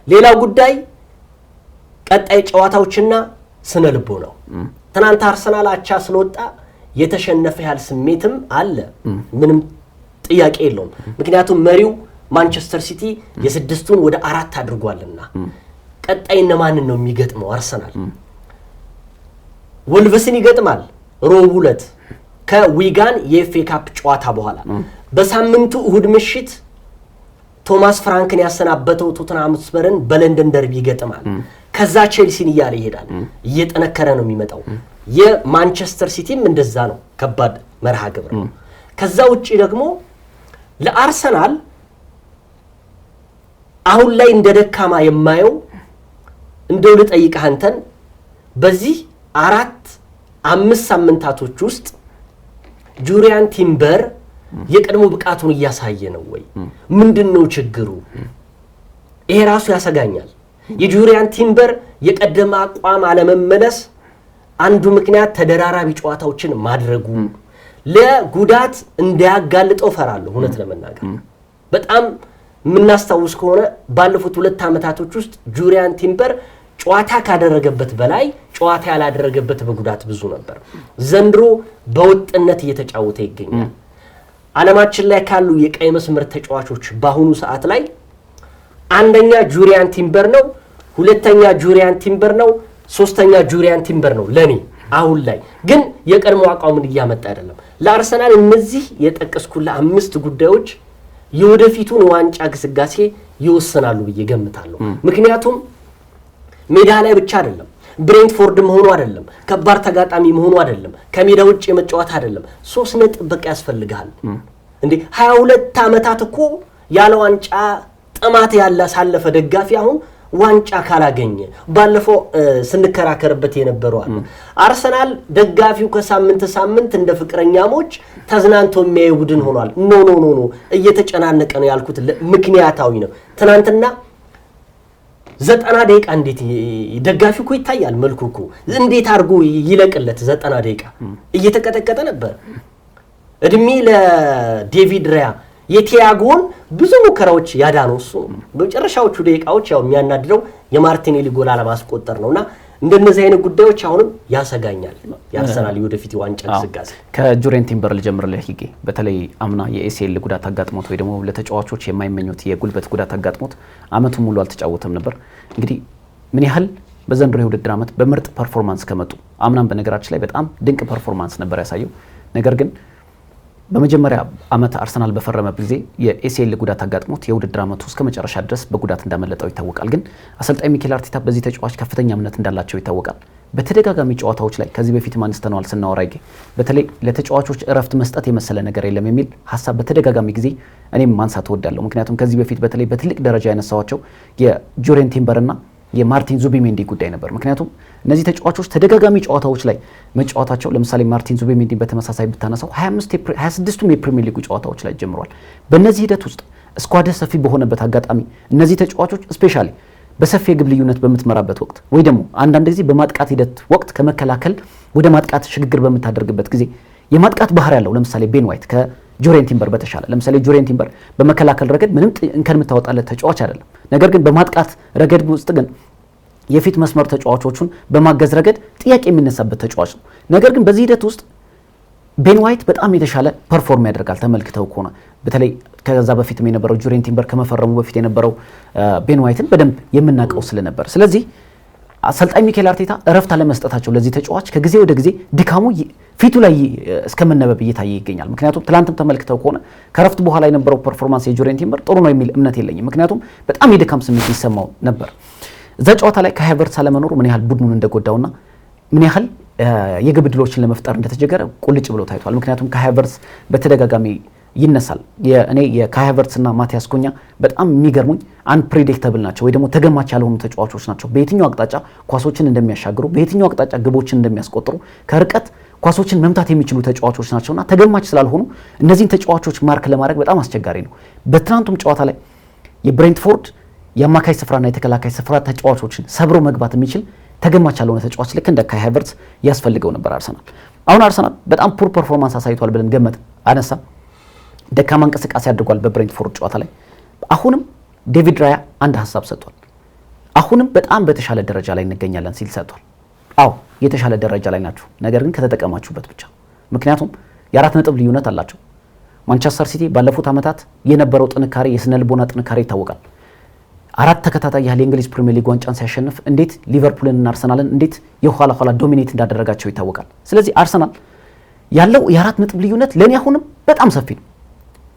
ሌላው ጉዳይ ቀጣይ ጨዋታዎችና ስነ ልቦ ነው። ትናንት አርሰናል አቻ ስለወጣ የተሸነፈ ያህል ስሜትም አለ፣ ምንም ጥያቄ የለውም። ምክንያቱም መሪው ማንቸስተር ሲቲ የ6ቱን ወደ 4 አድርጓልና ቀጣይ እነማንን ነው የሚገጥመው? አርሰናል ወልቭስን ይገጥማል ሮብ 2 ከዊጋን የኤፍኤ ካፕ ጨዋታ በኋላ። በሳምንቱ እሁድ ምሽት ቶማስ ፍራንክን ያሰናበተው ቶተንሃም ስፐርን በለንደን ደርቢ ይገጥማል። ከዛ ቼልሲን እያለ ይሄዳል፣ እየጠነከረ ነው የሚመጣው። የማንቸስተር ሲቲም እንደዛ ነው፣ ከባድ መርሃ ግብር ነው። ከዛ ውጪ ደግሞ ለአርሰናል አሁን ላይ እንደ ደካማ የማየው እንደው ልጠይቅህ አንተን በዚህ 4-5 ሳምንታቶች ውስጥ ጁሪያን ቲምበር የቀድሞ ብቃቱን እያሳየ ነው ወይ? ምንድነው ችግሩ? ይሄ ራሱ ያሰጋኛል። የጁሪያን ቲምበር የቀደመ አቋም አለመመለስ አንዱ ምክንያት ተደራራቢ ጨዋታዎችን ማድረጉ ለጉዳት እንዲያጋልጠው ፈራለሁ። እውነት ለመናገር በጣም የምናስታውስ ከሆነ ባለፉት 2 ዓመታቶች ውስጥ ጁሪያን ቲምበር ጨዋታ ካደረገበት በላይ ጨዋታ ያላደረገበት በጉዳት ብዙ ነበር። ዘንድሮ በወጥነት እየተጫወተ ይገኛል። ዓለማችን ላይ ካሉ የቀይ መስመር ተጫዋቾች በአሁኑ ሰዓት ላይ አንደኛ ጁሪያን ቲምበር ነው፣ ሁለተኛ ጁሪያን ቲምበር ነው፣ ሶስተኛ ጁሪያን ቲምበር ነው። ለኔ አሁን ላይ ግን የቀድሞ አቋሙን እያመጣ አይደለም። ለአርሰናል እነዚህ የጠቀስኩት 5 ጉዳዮች የወደፊቱን ዋንጫ ግስጋሴ ይወስናሉ ብዬ ገምታለሁ። ምክንያቱም ሜዳ ላይ ብቻ አይደለም፣ ብሬንትፎርድ መሆኑ አይደለም፣ ከባድ ተጋጣሚ መሆኑ አይደለም፣ ከሜዳ ውጭ የመጫወት አይደለም። 3 ነጥብ በቃ ያስፈልጋል እንዴ! 22 ዓመታት እኮ ያለ ዋንጫ ጥማት ያለ ሳለፈ ደጋፊ አሁን ዋንጫ ካላገኘ ባለፈው ስንከራከርበት የነበረው አለ። አርሰናል ደጋፊው ከሳምንት ሳምንት እንደ ፍቅረኛሞች ተዝናንቶ የሚያይ ቡድን ሆኗል። ኖ እየተጨናነቀ ነው ያልኩት ምክንያታዊ ነው። ትናንትና 90 ደቂቃ እንዴት ደጋፊው እኮ ይታያል መልኩ እኮ እንዴት አድርጎ ይለቅለት 90 ደቂቃ እየተቀጠቀጠ ነበር። እድሜ ለዴቪድ ራያ የቲያጎን ብዙ ሙከራዎች ያዳነው እሱ ነው። በመጨረሻዎቹ ደቂቃዎች ያው የሚያናድረው የማርቲኔሊ ጎል አለማስቆጠር ነውና እንደነዚህ አይነት ጉዳዮች አሁንም ያሰጋኛል። ያርሰናል ወደፊት ዋንጫ ግስጋሴ ከጁሪያን ቲምበር ልጀምርልህ ይጌ። በተለይ አምና የኤሲኤል ጉዳት አጋጥሞት ወይ ደግሞ ለተጫዋቾች የማይመኙት የጉልበት ጉዳት አጋጥሞት አመቱ ሙሉ አልተጫወተም ነበር። እንግዲህ ምን ያህል በዘንድሮ የውድድር አመት በምርጥ ፐርፎርማንስ ከመጡ አምናም በነገራችን ላይ በጣም ድንቅ ፐርፎርማንስ ነበር ያሳየው። ነገር ግን በመጀመሪያ አመት አርሰናል በፈረመ ጊዜ የኤሲኤል ጉዳት አጋጥሞት የውድድር አመቱ እስከ መጨረሻ ድረስ በጉዳት እንዳመለጠው ይታወቃል። ግን አሰልጣኝ ሚኬል አርቴታ በዚህ ተጫዋች ከፍተኛ እምነት እንዳላቸው ይታወቃል። በተደጋጋሚ ጨዋታዎች ላይ ከዚህ በፊት ማንስተናል ስናወራ ይገ በተለይ ለተጫዋቾች እረፍት መስጠት የመሰለ ነገር የለም የሚል ሐሳብ በተደጋጋሚ ጊዜ እኔም ማንሳት እወዳለሁ። ምክንያቱም ከዚህ በፊት በተለይ በትልቅ ደረጃ ያነሳዋቸው የጁሪያን ቲምበርና የማርቲን ዙቢሜንዲ ጉዳይ ነበር። ምክንያቱም እነዚህ ተጫዋቾች ተደጋጋሚ ጨዋታዎች ላይ መጫወታቸው ለምሳሌ ማርቲን ዙቢሜንዲ በተመሳሳይ ብታነሳው 26ቱም የፕሪሚየር ሊግ ጨዋታዎች ላይ ጀምሯል። በእነዚህ ሂደት ውስጥ ስኳድ ሰፊ በሆነበት አጋጣሚ እነዚህ ተጫዋቾች ስፔሻሊ በሰፊ የግብ ልዩነት በምትመራበት ወቅት ወይ ደግሞ አንዳንድ ጊዜ በማጥቃት ሂደት ወቅት ከመከላከል ወደ ማጥቃት ሽግግር በምታደርግበት ጊዜ የማጥቃት ባህሪ ያለው ለምሳሌ ቤን ዋይት ከጁሪያን ቲምበር በተሻለ ለምሳሌ ጁሪያን ቲምበር በመከላከል ረገድ ምንም እንከን የምታወጣለት ተጫዋች አይደለም። ነገር ግን በማጥቃት ረገድ ውስጥ ግን የፊት መስመር ተጫዋቾቹን በማገዝ ረገድ ጥያቄ የሚነሳበት ተጫዋች ነው። ነገር ግን በዚህ ሂደት ውስጥ ቤን ዋይት በጣም የተሻለ ፐርፎርም ያደርጋል። ተመልክተው ከሆነ በተለይ ከዛ በፊትም የነበረው ጁሪያን ቲምበር ከመፈረሙ በፊት የነበረው ቤን ዋይትን በደንብ የምናውቀው ስለነበር፣ ስለዚህ አሰልጣኝ ሚኬል አርቴታ እረፍት አለመስጠታቸው ለዚህ ተጫዋች ከጊዜ ወደ ጊዜ ድካሙ ፊቱ ላይ እስከመነበብ እየታየ ይገኛል። ምክንያቱም ትላንትም ተመልክተው ከሆነ ከእረፍት በኋላ የነበረው ፐርፎርማንስ የጁሪየን ቲምበር ጥሩ ነው የሚል እምነት የለኝም። ምክንያቱም በጣም የድካም ስሜት ይሰማው ነበር። እዛ ጨዋታ ላይ ካይ ሃቨርትዝ አለመኖሩ ምን ያህል ቡድኑን እንደጎዳውና ምን ያህል የግብ ዕድሎችን ለመፍጠር እንደተቸገረ ቁልጭ ብሎ ታይቷል። ምክንያቱም ካይ ሃቨርትዝ በተደጋጋሚ ይነሳል። እኔ የካይ ሃቨርትዝ እና ማቲያስ ኩኛ በጣም የሚገርሙኝ አንፕሬዲክተብል ናቸው ወይ ደግሞ ተገማች ያልሆኑ ተጫዋቾች ናቸው። በየትኛው አቅጣጫ ኳሶችን እንደሚያሻግሩ፣ በየትኛው አቅጣጫ ግቦችን እንደሚያስቆጥሩ፣ ከርቀት ኳሶችን መምታት የሚችሉ ተጫዋቾች ናቸውና ተገማች ስላልሆኑ እነዚህን ተጫዋቾች ማርክ ለማድረግ በጣም አስቸጋሪ ነው። በትናንቱም ጨዋታ ላይ የብሬንትፎርድ የአማካይ ስፍራና የተከላካይ ስፍራ ተጫዋቾችን ሰብሮ መግባት የሚችል ተገማች ያልሆነ ተጫዋች ልክ እንደ ካይ ሃቨርትዝ ያስፈልገው ነበር አርሰናል። አሁን አርሰናል በጣም ፑር ፐርፎርማንስ አሳይቷል ብለን ገመት አነሳ ደካማ እንቅስቃሴ አድርጓል በብሬንትፎርድ ጨዋታ ላይ። አሁንም ዴቪድ ራያ አንድ ሀሳብ ሰጥቷል። አሁንም በጣም በተሻለ ደረጃ ላይ እንገኛለን ሲል ሰጥቷል። አዎ የተሻለ ደረጃ ላይ ናችሁ፣ ነገር ግን ከተጠቀማችሁበት ብቻ። ምክንያቱም የ4 ነጥብ ልዩነት አላቸው። ማንቸስተር ሲቲ ባለፉት ዓመታት የነበረው ጥንካሬ የስነ ልቦና ጥንካሬ ይታወቃል። 4 ተከታታይ ያህል የእንግሊዝ ፕሪሚየር ሊግ ዋንጫን ሲያሸንፍ እንዴት ሊቨርፑልንና አርሰናልን እንዴት የኋላ ኋላ ዶሚኔት እንዳደረጋቸው ይታወቃል። ስለዚህ አርሰናል ያለው የ4 ነጥብ ልዩነት ለእኔ አሁንም በጣም ሰፊ ነው።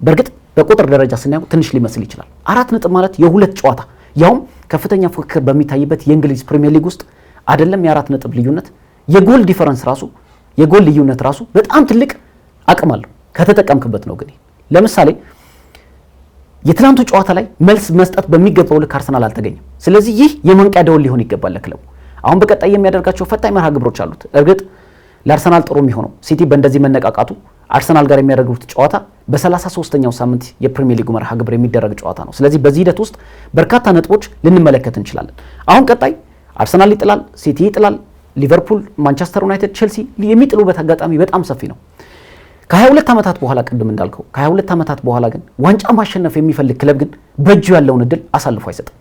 በእርግጥ በቁጥር ደረጃ ስናየው ትንሽ ሊመስል ይችላል። 4 ነጥብ ማለት የ2 ጨዋታ ያውም ከፍተኛ ፉክክር በሚታይበት የእንግሊዝ ፕሪሚየር ሊግ ውስጥ አይደለም የ4 ነጥብ ልዩነት የጎል ዲፈረንስ ራሱ የጎል ልዩነት ራሱ በጣም ትልቅ አቅም አለው ከተጠቀምክበት ነው። ግን ለምሳሌ የትናንቱ ጨዋታ ላይ መልስ መስጠት በሚገባው ልክ አርሰናል አልተገኘም። ስለዚህ ይህ የመንቂያ ደወል ሊሆን ይገባል ለክለቡ። አሁን በቀጣይ የሚያደርጋቸው ፈታኝ መርሃ ግብሮች አሉት። እርግጥ ለአርሰናል ጥሩ የሚሆነው ሲቲ በእንደዚህ መነቃቃቱ አርሰናል ጋር የሚያደርጉት ጨዋታ በ33ኛው ሳምንት የፕሪሚየር ሊጉ መርሃ ግብር የሚደረግ ጨዋታ ነው። ስለዚህ በዚህ ሂደት ውስጥ በርካታ ነጥቦች ልንመለከት እንችላለን። አሁን ቀጣይ አርሰናል ይጥላል፣ ሲቲ ይጥላል፣ ሊቨርፑል፣ ማንቸስተር ዩናይትድ፣ ቼልሲ የሚጥሉበት አጋጣሚ በጣም ሰፊ ነው። ከ22 ዓመታት በኋላ ቅድም እንዳልከው ከ22 ዓመታት በኋላ ግን ዋንጫ ማሸነፍ የሚፈልግ ክለብ ግን በእጁ ያለውን እድል አሳልፎ አይሰጥም።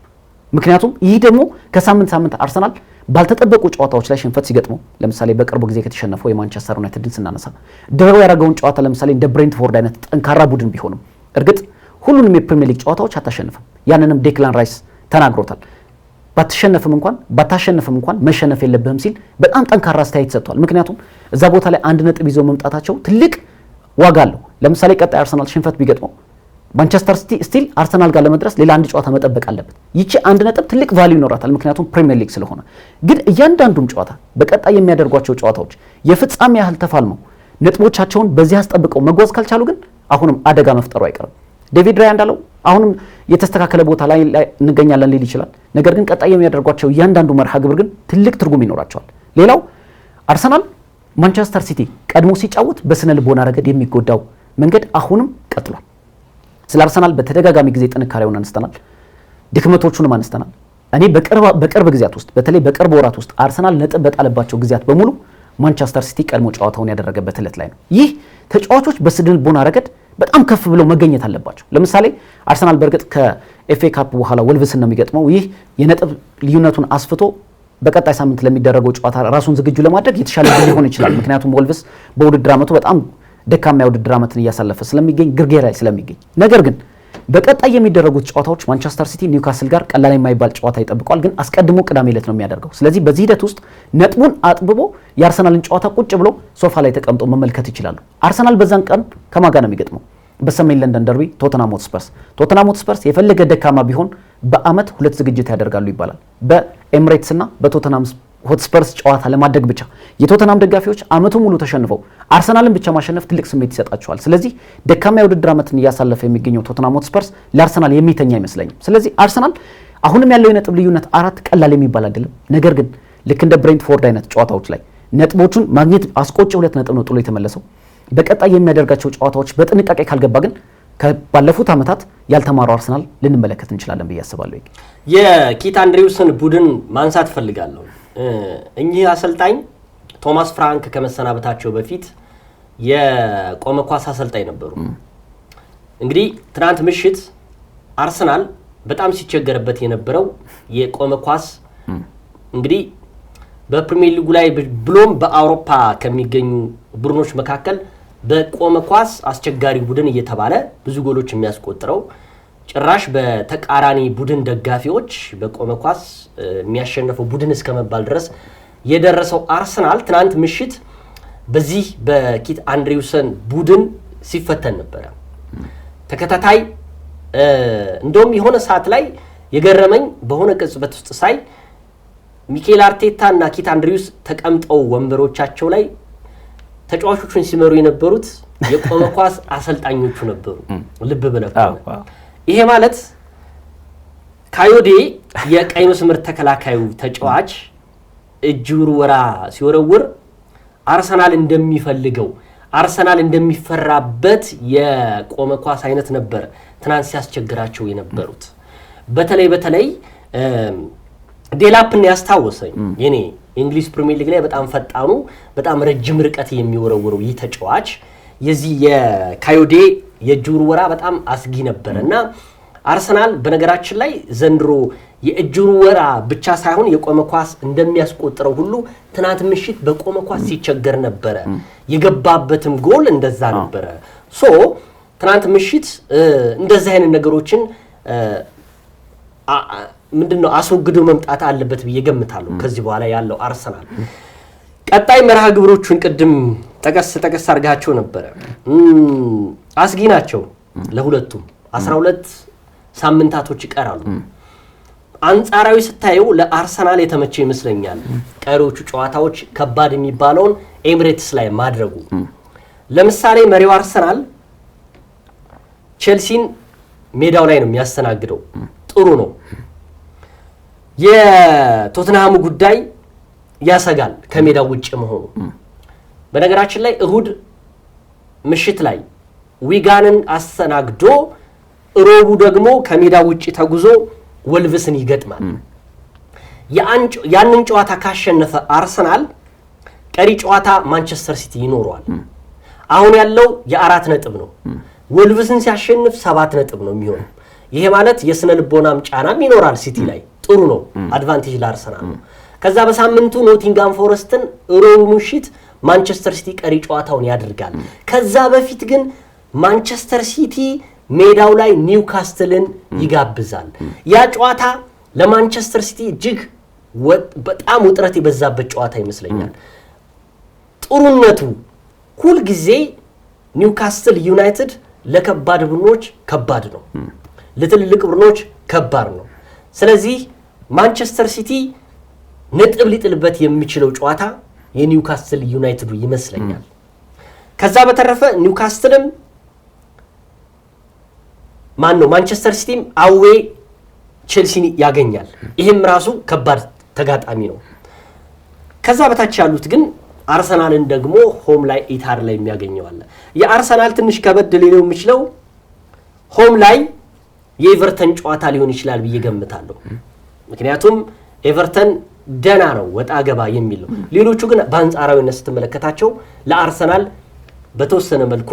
ምክንያቱም ይህ ደግሞ ከሳምንት ሳምንት አርሰናል ባልተጠበቁ ጨዋታዎች ላይ ሽንፈት ሲገጥመው ለምሳሌ በቅርቡ ጊዜ ከተሸነፈው የማንቸስተር ዩናይትድን ስናነሳ ድሮ ያደረገውን ጨዋታ ለምሳሌ እንደ ብሬንትፎርድ አይነት ጠንካራ ቡድን ቢሆንም እርግጥ ሁሉንም የፕሪሚየር ሊግ ጨዋታዎች አታሸንፍም። ያንንም ዴክላን ራይስ ተናግሮታል። ባታሸንፍም እንኳን መሸነፍ የለብህም ሲል በጣም ጠንካራ አስተያየት ሰጥቷል። ምክንያቱም እዛ ቦታ ላይ 1 ነጥብ ይዘው መምጣታቸው ትልቅ ዋጋ አለው። ለምሳሌ ቀጣይ አርሰናል ሽንፈት ቢገጥመው ማንቸስተር ሲቲ ስቲል አርሰናል ጋር ለመድረስ ሌላ አንድ ጨዋታ መጠበቅ አለበት። ይቺ 1 ነጥብ ትልቅ ቫልዩ ይኖራታል፣ ምክንያቱም ፕሪሚየር ሊግ ስለሆነ። ግን እያንዳንዱም ጨዋታ በቀጣይ የሚያደርጓቸው ጨዋታዎች የፍጻሜ ያህል ተፋልመው ነጥቦቻቸውን በዚህ አስጠብቀው መጓዝ ካልቻሉ ግን አሁንም አደጋ መፍጠሩ አይቀርም። ዴቪድ ራያ እንዳለው አሁንም የተስተካከለ ቦታ ላይ እንገኛለን ሊል ይችላል። ነገር ግን ቀጣይ የሚያደርጓቸው እያንዳንዱ መርሃ ግብር ግን ትልቅ ትርጉም ይኖራቸዋል። ሌላው አርሰናል ማንቸስተር ሲቲ ቀድሞ ሲጫወት በስነ ልቦና ረገድ የሚጎዳው መንገድ አሁንም ቀጥሏል። ስለ አርሰናል በተደጋጋሚ ጊዜ ጥንካሬውን አንስተናል፣ ድክመቶቹንም አንስተናል። እኔ በቅርብ ጊዜያት ውስጥ በተለይ በቅርብ ወራት ውስጥ አርሰናል ነጥብ በጣለባቸው ጊዜያት በሙሉ ማንቸስተር ሲቲ ቀድሞ ጨዋታውን ያደረገበት ዕለት ላይ ነው። ይህ ተጫዋቾች በስነ ልቦና ረገድ በጣም ከፍ ብለው መገኘት አለባቸው። ለምሳሌ አርሰናል በእርግጥ ከኤፍኤ ካፕ በኋላ ወልቭስን ነው የሚገጥመው። ይህ የነጥብ ልዩነቱን አስፍቶ በቀጣይ ሳምንት ለሚደረገው ጨዋታ ራሱን ዝግጁ ለማድረግ የተሻለ ሊሆን ይችላል። ምክንያቱም ወልቭስ በውድድር ዓመቱ በጣም ደካማ የውድድር ዓመትን እያሳለፈ ስለሚገኝ ግርጌ ላይ ስለሚገኝ፣ ነገር ግን በቀጣይ የሚደረጉት ጨዋታዎች ማንቸስተር ሲቲ ኒውካስል ጋር ቀላል የማይባል ጨዋታ ይጠብቀዋል። ግን አስቀድሞ ቅዳሜ ዕለት ነው የሚያደርገው። ስለዚህ በዚህ ሂደት ውስጥ ነጥቡን አጥብቦ የአርሰናልን ጨዋታ ቁጭ ብሎ ሶፋ ላይ ተቀምጦ መመልከት ይችላሉ። አርሰናል በዛን ቀን ከማን ጋር ነው የሚገጥመው? በሰሜን ለንደን ደርቢ ቶተንሃም ሆትስፐርስ የፈለገ ደካማ ቢሆን በአመት 2 ዝግጅት ያደርጋሉ ይባላል። በኤምሬትስ እና በቶተንሃም ሆትስፐርስ ጨዋታ ለማድረግ ብቻ የቶተንሃም ደጋፊዎች አመቱ ሙሉ ተሸንፈው አርሰናልን ብቻ ማሸነፍ ትልቅ ስሜት ይሰጣቸዋል። ስለዚህ ደካማ የውድድር ዓመትን እያሳለፈ የሚገኘው ቶተንሃም ሆትስፐርስ ለአርሰናል የሚተኛ አይመስለኝም። ስለዚህ አርሰናል አሁንም ያለው የነጥብ ልዩነት 4 ቀላል የሚባል አይደለም። ነገር ግን ልክ እንደ ብሬንትፎርድ አይነት ጨዋታዎች ላይ ነጥቦቹን ማግኘት አስቆጭ 2 ነጥብ ነው ጥሎ የተመለሰው። በቀጣይ የሚያደርጋቸው ጨዋታዎች በጥንቃቄ ካልገባ ግን ከባለፉት ዓመታት ያልተማረው አርሰናል ልንመለከት እንችላለን ብዬ አስባለሁ። የኪት አንድሪውስን ቡድን ማንሳት ፈልጋለሁ። እኚህ አሰልጣኝ ቶማስ ፍራንክ ከመሰናበታቸው በፊት የቆመ ኳስ አሰልጣኝ ነበሩ። እንግዲህ ትናንት ምሽት አርሰናል በጣም ሲቸገርበት የነበረው የቆመ ኳስ እንግዲህ በፕሪሚየር ሊጉ ላይ ብሎም በአውሮፓ ከሚገኙ ቡድኖች መካከል በቆመ ኳስ አስቸጋሪ ቡድን እየተባለ ብዙ ጎሎች የሚያስቆጥረው ጭራሽ በተቃራኒ ቡድን ደጋፊዎች በቆመ ኳስ የሚያሸንፈው ቡድን እስከመባል ድረስ የደረሰው አርሰናል ትናንት ምሽት በዚህ በኪት አንድሪውሰን ቡድን ሲፈተን ነበረ። ተከታታይ እንደውም የሆነ ሰዓት ላይ የገረመኝ በሆነ ቅጽበት ውስጥ ሳይ ሚኬል አርቴታ እና ኪት አንድሪውስ ተቀምጠው ወንበሮቻቸው ላይ ተጫዋቾቹን ሲመሩ የነበሩት የቆመ ኳስ አሰልጣኞቹ ነበሩ። ልብ ብለህ ይሄ ማለት ካዮዴ የቀይ መስመር ተከላካዩ ተጫዋች እጅ ውርወራ ሲወረውር አርሰናል እንደሚፈልገው አርሰናል እንደሚፈራበት የቆመ ኳስ አይነት ነበር ትናንት ሲያስቸግራቸው የነበሩት። በተለይ ዴላፕን ያስታወሰኝ የኔ እንግሊዝ ፕሪሚየር ሊግ ላይ በጣም ፈጣኑ በጣም ረጅም ርቀት የሚወረውረው ይህ ተጫዋች የዚህ የካዮዴ የእጅ ውርወራ በጣም አስጊ ነበርና አርሰናል በነገራችን ላይ ዘንድሮ የእጅ ውርወራ ብቻ ሳይሆን የቆመ ኳስ እንደሚያስቆጥረው ሁሉ ትናንት ምሽት በቆመ ኳስ ሲቸገር ነበረ። የገባበትም ጎል እንደዛ ነበረ። ትናንት ምሽት እንደዚህ አይነት ነገሮችን ምንድነው አስወግዶ መምጣት አለበት ብዬ ገምታለሁ። ከዚህ በኋላ ያለው አርሰናል ቀጣይ መርሃ ግብሮቹን ቅድም ጠቀስ አድርጋቸው ነበረ። አስጊ ናቸው ለሁለቱም 12 ሳምንታቶች ይቀራሉ። አንጻራዊ ስታየው ለአርሰናል የተመቸ ይመስለኛል ቀሪዎቹ ጨዋታዎች ከባድ የሚባለውን ኤሚሬትስ ላይ ማድረጉ። ለምሳሌ መሪው አርሰናል ቼልሲን ሜዳው ላይ ነው የሚያስተናግደው፣ ጥሩ ነው። የቶትንሃሙ ጉዳይ ያሰጋል ከሜዳው ውጭ መሆኑ። በነገራችን ላይ እሁድ ምሽት ላይ ዊጋንን አስተናግዶ ሮቡ ደግሞ ከሜዳው ውጭ ተጉዞ ወልቭስን ይገጥማል። ያንን ጨዋታ ካሸነፈ አርሰናል ቀሪ ጨዋታ ማንቸስተር ሲቲ ይኖረዋል። አሁን ያለው የ4 ነጥብ ነው። ወልቭስን ሲያሸንፍ 7 ነጥብ ነው የሚሆነው። ይሄ ማለት የስነ ልቦናም ጫናም ይኖራል ሲቲ ላይ። ጥሩ ነው፣ አድቫንቴጅ ለአርሰናል ነው። ከዛ በሳምንቱ ኖቲንጋም ፎረስትን ሮቡ ምሽት ማንቸስተር ሲቲ ቀሪ ጨዋታውን ያደርጋል። ከዛ በፊት ግን ማንቸስተር ሲቲ ሜዳው ላይ ኒውካስትልን ይጋብዛል። ያ ጨዋታ ለማንቸስተር ሲቲ እጅግ በጣም ውጥረት የበዛበት ጨዋታ ይመስለኛል። ጥሩነቱ ሁልጊዜ ኒውካስትል ዩናይትድ ለከባድ ቡድኖች ከባድ ነው፣ ለትልልቅ ቡድኖች ከባድ ነው። ስለዚህ ማንቸስተር ሲቲ ነጥብ ሊጥልበት የሚችለው ጨዋታ የኒውካስትል ዩናይትዱ ይመስለኛል። ከዛ በተረፈ ኒውካስትልም ማንቸስተር ሲቲም አዌ ቼልሲን ያገኛል። ይህም ራሱ ከባድ ተጋጣሚ ነው። ከዛ በታች ያሉት ግን አርሰናልን ደግሞ ሆም ላይ ኢታር ላይ የሚያገኘዋል። የአርሰናል ትንሽ ከበድ ሊለው የሚችለው ሆም ላይ የኤቨርተን ጨዋታ ሊሆን ይችላል ብዬ ገምታለሁ። ምክንያቱም ኤቨርተን ደና ነው ወጣ ገባ የሚል ነው። ሌሎቹ ግን በአንጻራዊነት ስትመለከታቸው ለአርሰናል በተወሰነ መልኩ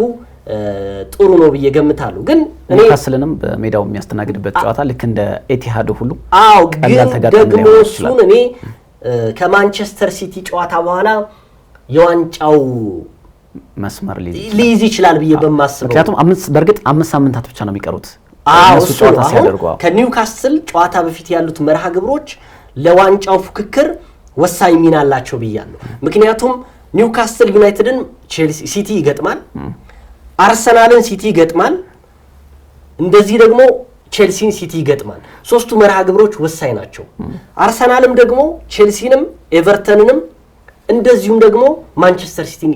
ጥሩ ነው ብዬ ገምታለሁ። ግን ኒውካስልንም በሜዳው የሚያስተናግድበት ጨዋታ ልክ እንደ ኤቲሃድ ሁሉ ግን ደግሞ እሱን እኔ ከማንቸስተር ሲቲ ጨዋታ በኋላ የዋንጫው መስመር ሊይዝ ይችላል ብዬ በማስበው ምክንያቱም በእርግጥ 5 ሳምንታት ብቻ ነው የሚቀሩት። እሱ ጨዋታ ሲያደርጉ ከኒውካስል ጨዋታ በፊት ያሉት መርሃ ግብሮች ለዋንጫው ፉክክር ወሳኝ ሚና አላቸው ብያለሁ። ምክንያቱም ኒውካስል ዩናይትድን ሲቲ ይገጥማል፣ አርሰናልን ሲቲ ይገጥማል፣ እንደዚህ ደግሞ ቼልሲን ሲቲ ይገጥማል። ሶስቱ መርሃ ግብሮች ወሳኝ ናቸው። አርሰናልም ደግሞ ቼልሲንም ኤቨርተንንም እንደዚሁም ደግሞ ማንቸስተር ሲቲን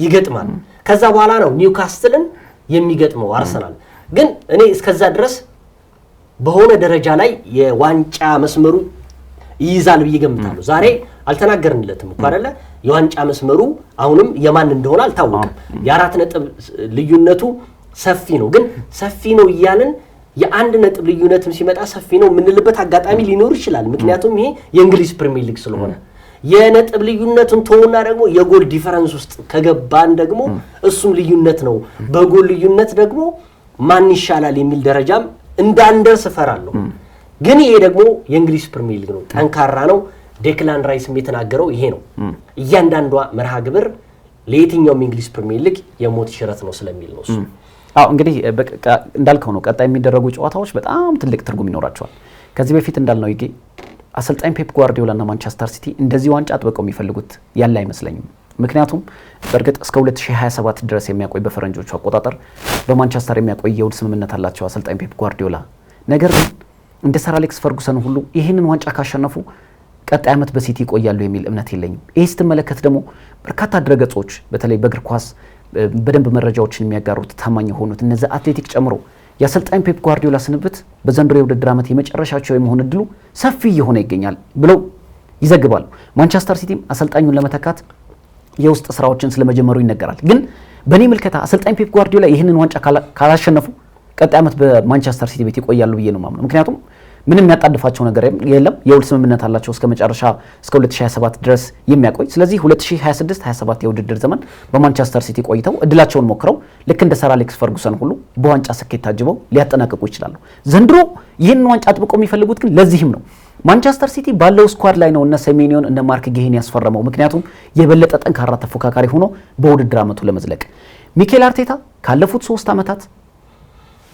ይገጥማል። ከዛ በኋላ ነው ኒውካስትልን የሚገጥመው አርሰናል። ግን እኔ እስከዛ ድረስ በሆነ ደረጃ ላይ የዋንጫ መስመሩ ይይዛል ብዬ ገምታለሁ። ዛሬ አልተናገርንለትም እኮ አይደለ? የዋንጫ መስመሩ አሁንም የማን እንደሆነ አልታወቀም። የ4 ነጥብ ልዩነቱ ሰፊ ነው። ግን ሰፊ ነው እያልን የ1 ነጥብ ልዩነትም ሲመጣ ሰፊ ነው የምንልበት አጋጣሚ ሊኖር ይችላል። ምክንያቱም ይሄ የእንግሊዝ ፕሪሚየር ሊግ ስለሆነ የነጥብ ልዩነቱን ተውና ደግሞ የጎል ዲፈረንስ ውስጥ ከገባን ደግሞ እሱም ልዩነት ነው። በጎል ልዩነት ደግሞ ማን ይሻላል የሚል ደረጃም እንዳንደርስ እፈራለሁ። ግን ይሄ ደግሞ የእንግሊዝ ፕሪሚየር ሊግ ነው፣ ጠንካራ ነው። ዴክላን ራይስም የተናገረው ይሄ ነው። እያንዳንዷ መርሃ ግብር ለየትኛውም የእንግሊዝ ፕሪሚየር ሊግ የሞት ሽረት ነው ስለሚል ነው እሱ። አዎ እንግዲህ እንዳልከው ነው ቀጣይ የሚደረጉ ጨዋታዎች በጣም ትልቅ ትርጉም ይኖራቸዋል። ከዚህ በፊት እንዳልነው ይጌ አሰልጣኝ ፔፕ ጓርዲዮላ እና ማንቸስተር ሲቲ እንደዚህ ዋንጫ አጥብቀው የሚፈልጉት ያለ አይመስለኝም። ምክንያቱም በእርግጥ እስከ 2027 ድረስ የሚያቆይ በፈረንጆቹ አቆጣጠር በማንቸስተር የሚያቆይ የውል ስምምነት አላቸው አሰልጣኝ ፔፕ ጓርዲዮላ። ነገር ግን እንደ ሰር አሌክስ ፈርጉሰን ሁሉ ይህንን ዋንጫ ካሸነፉ ቀጣይ ዓመት በሲቲ ይቆያሉ የሚል እምነት የለኝም። ይህ ስትመለከት ደግሞ በርካታ ድረገጾች በተለይ በእግር ኳስ በደንብ መረጃዎችን የሚያጋሩት ታማኝ የሆኑት እነዚህ አትሌቲክ ጨምሮ የአሰልጣኝ ፔፕ ጓርዲዮላ ስንብት በዘንድሮ የውድድር ዓመት የመጨረሻቸው የመሆን እድሉ ሰፊ እየሆነ ይገኛል ብለው ይዘግባሉ። ማንቸስተር ሲቲም አሰልጣኙን ለመተካት የውስጥ ስራዎችን ስለመጀመሩ ይነገራል። ግን በእኔ ምልከታ አሰልጣኝ ፔፕ ጓርዲዮላ ይህንን ዋንጫ ካላሸነፉ ቀጣይ ዓመት በማንቸስተር ሲቲ ቤት ይቆያሉ ብዬ ነው የማምነው። ምክንያቱም ምንም ያጣድፋቸው ነገር የለም። የውል ስምምነት አላቸው እስከ መጨረሻ እስከ 2027 ድረስ የሚያቆይ። ስለዚህ 2026-27 የውድድር ዘመን በማንቸስተር ሲቲ ቆይተው እድላቸውን ሞክረው ልክ እንደ ሰር አሌክስ ፈርጉሰን ሁሉ በዋንጫ ስኬት ታጅበው ሊያጠናቅቁ ይችላሉ። ዘንድሮ ይህንን ዋንጫ አጥብቀው የሚፈልጉት ግን ለዚህም ነው። ማንቸስተር ሲቲ ባለው ስኳድ ላይ ነው እነ ሴሜኒዮን እነ ማርክ ጌሂን ያስፈረመው። ምክንያቱም የበለጠ ጠንካራ ተፎካካሪ ሆኖ በውድድር ዓመቱ ለመዝለቅ ሚኬል አርቴታ ካለፉት 3 ዓመታት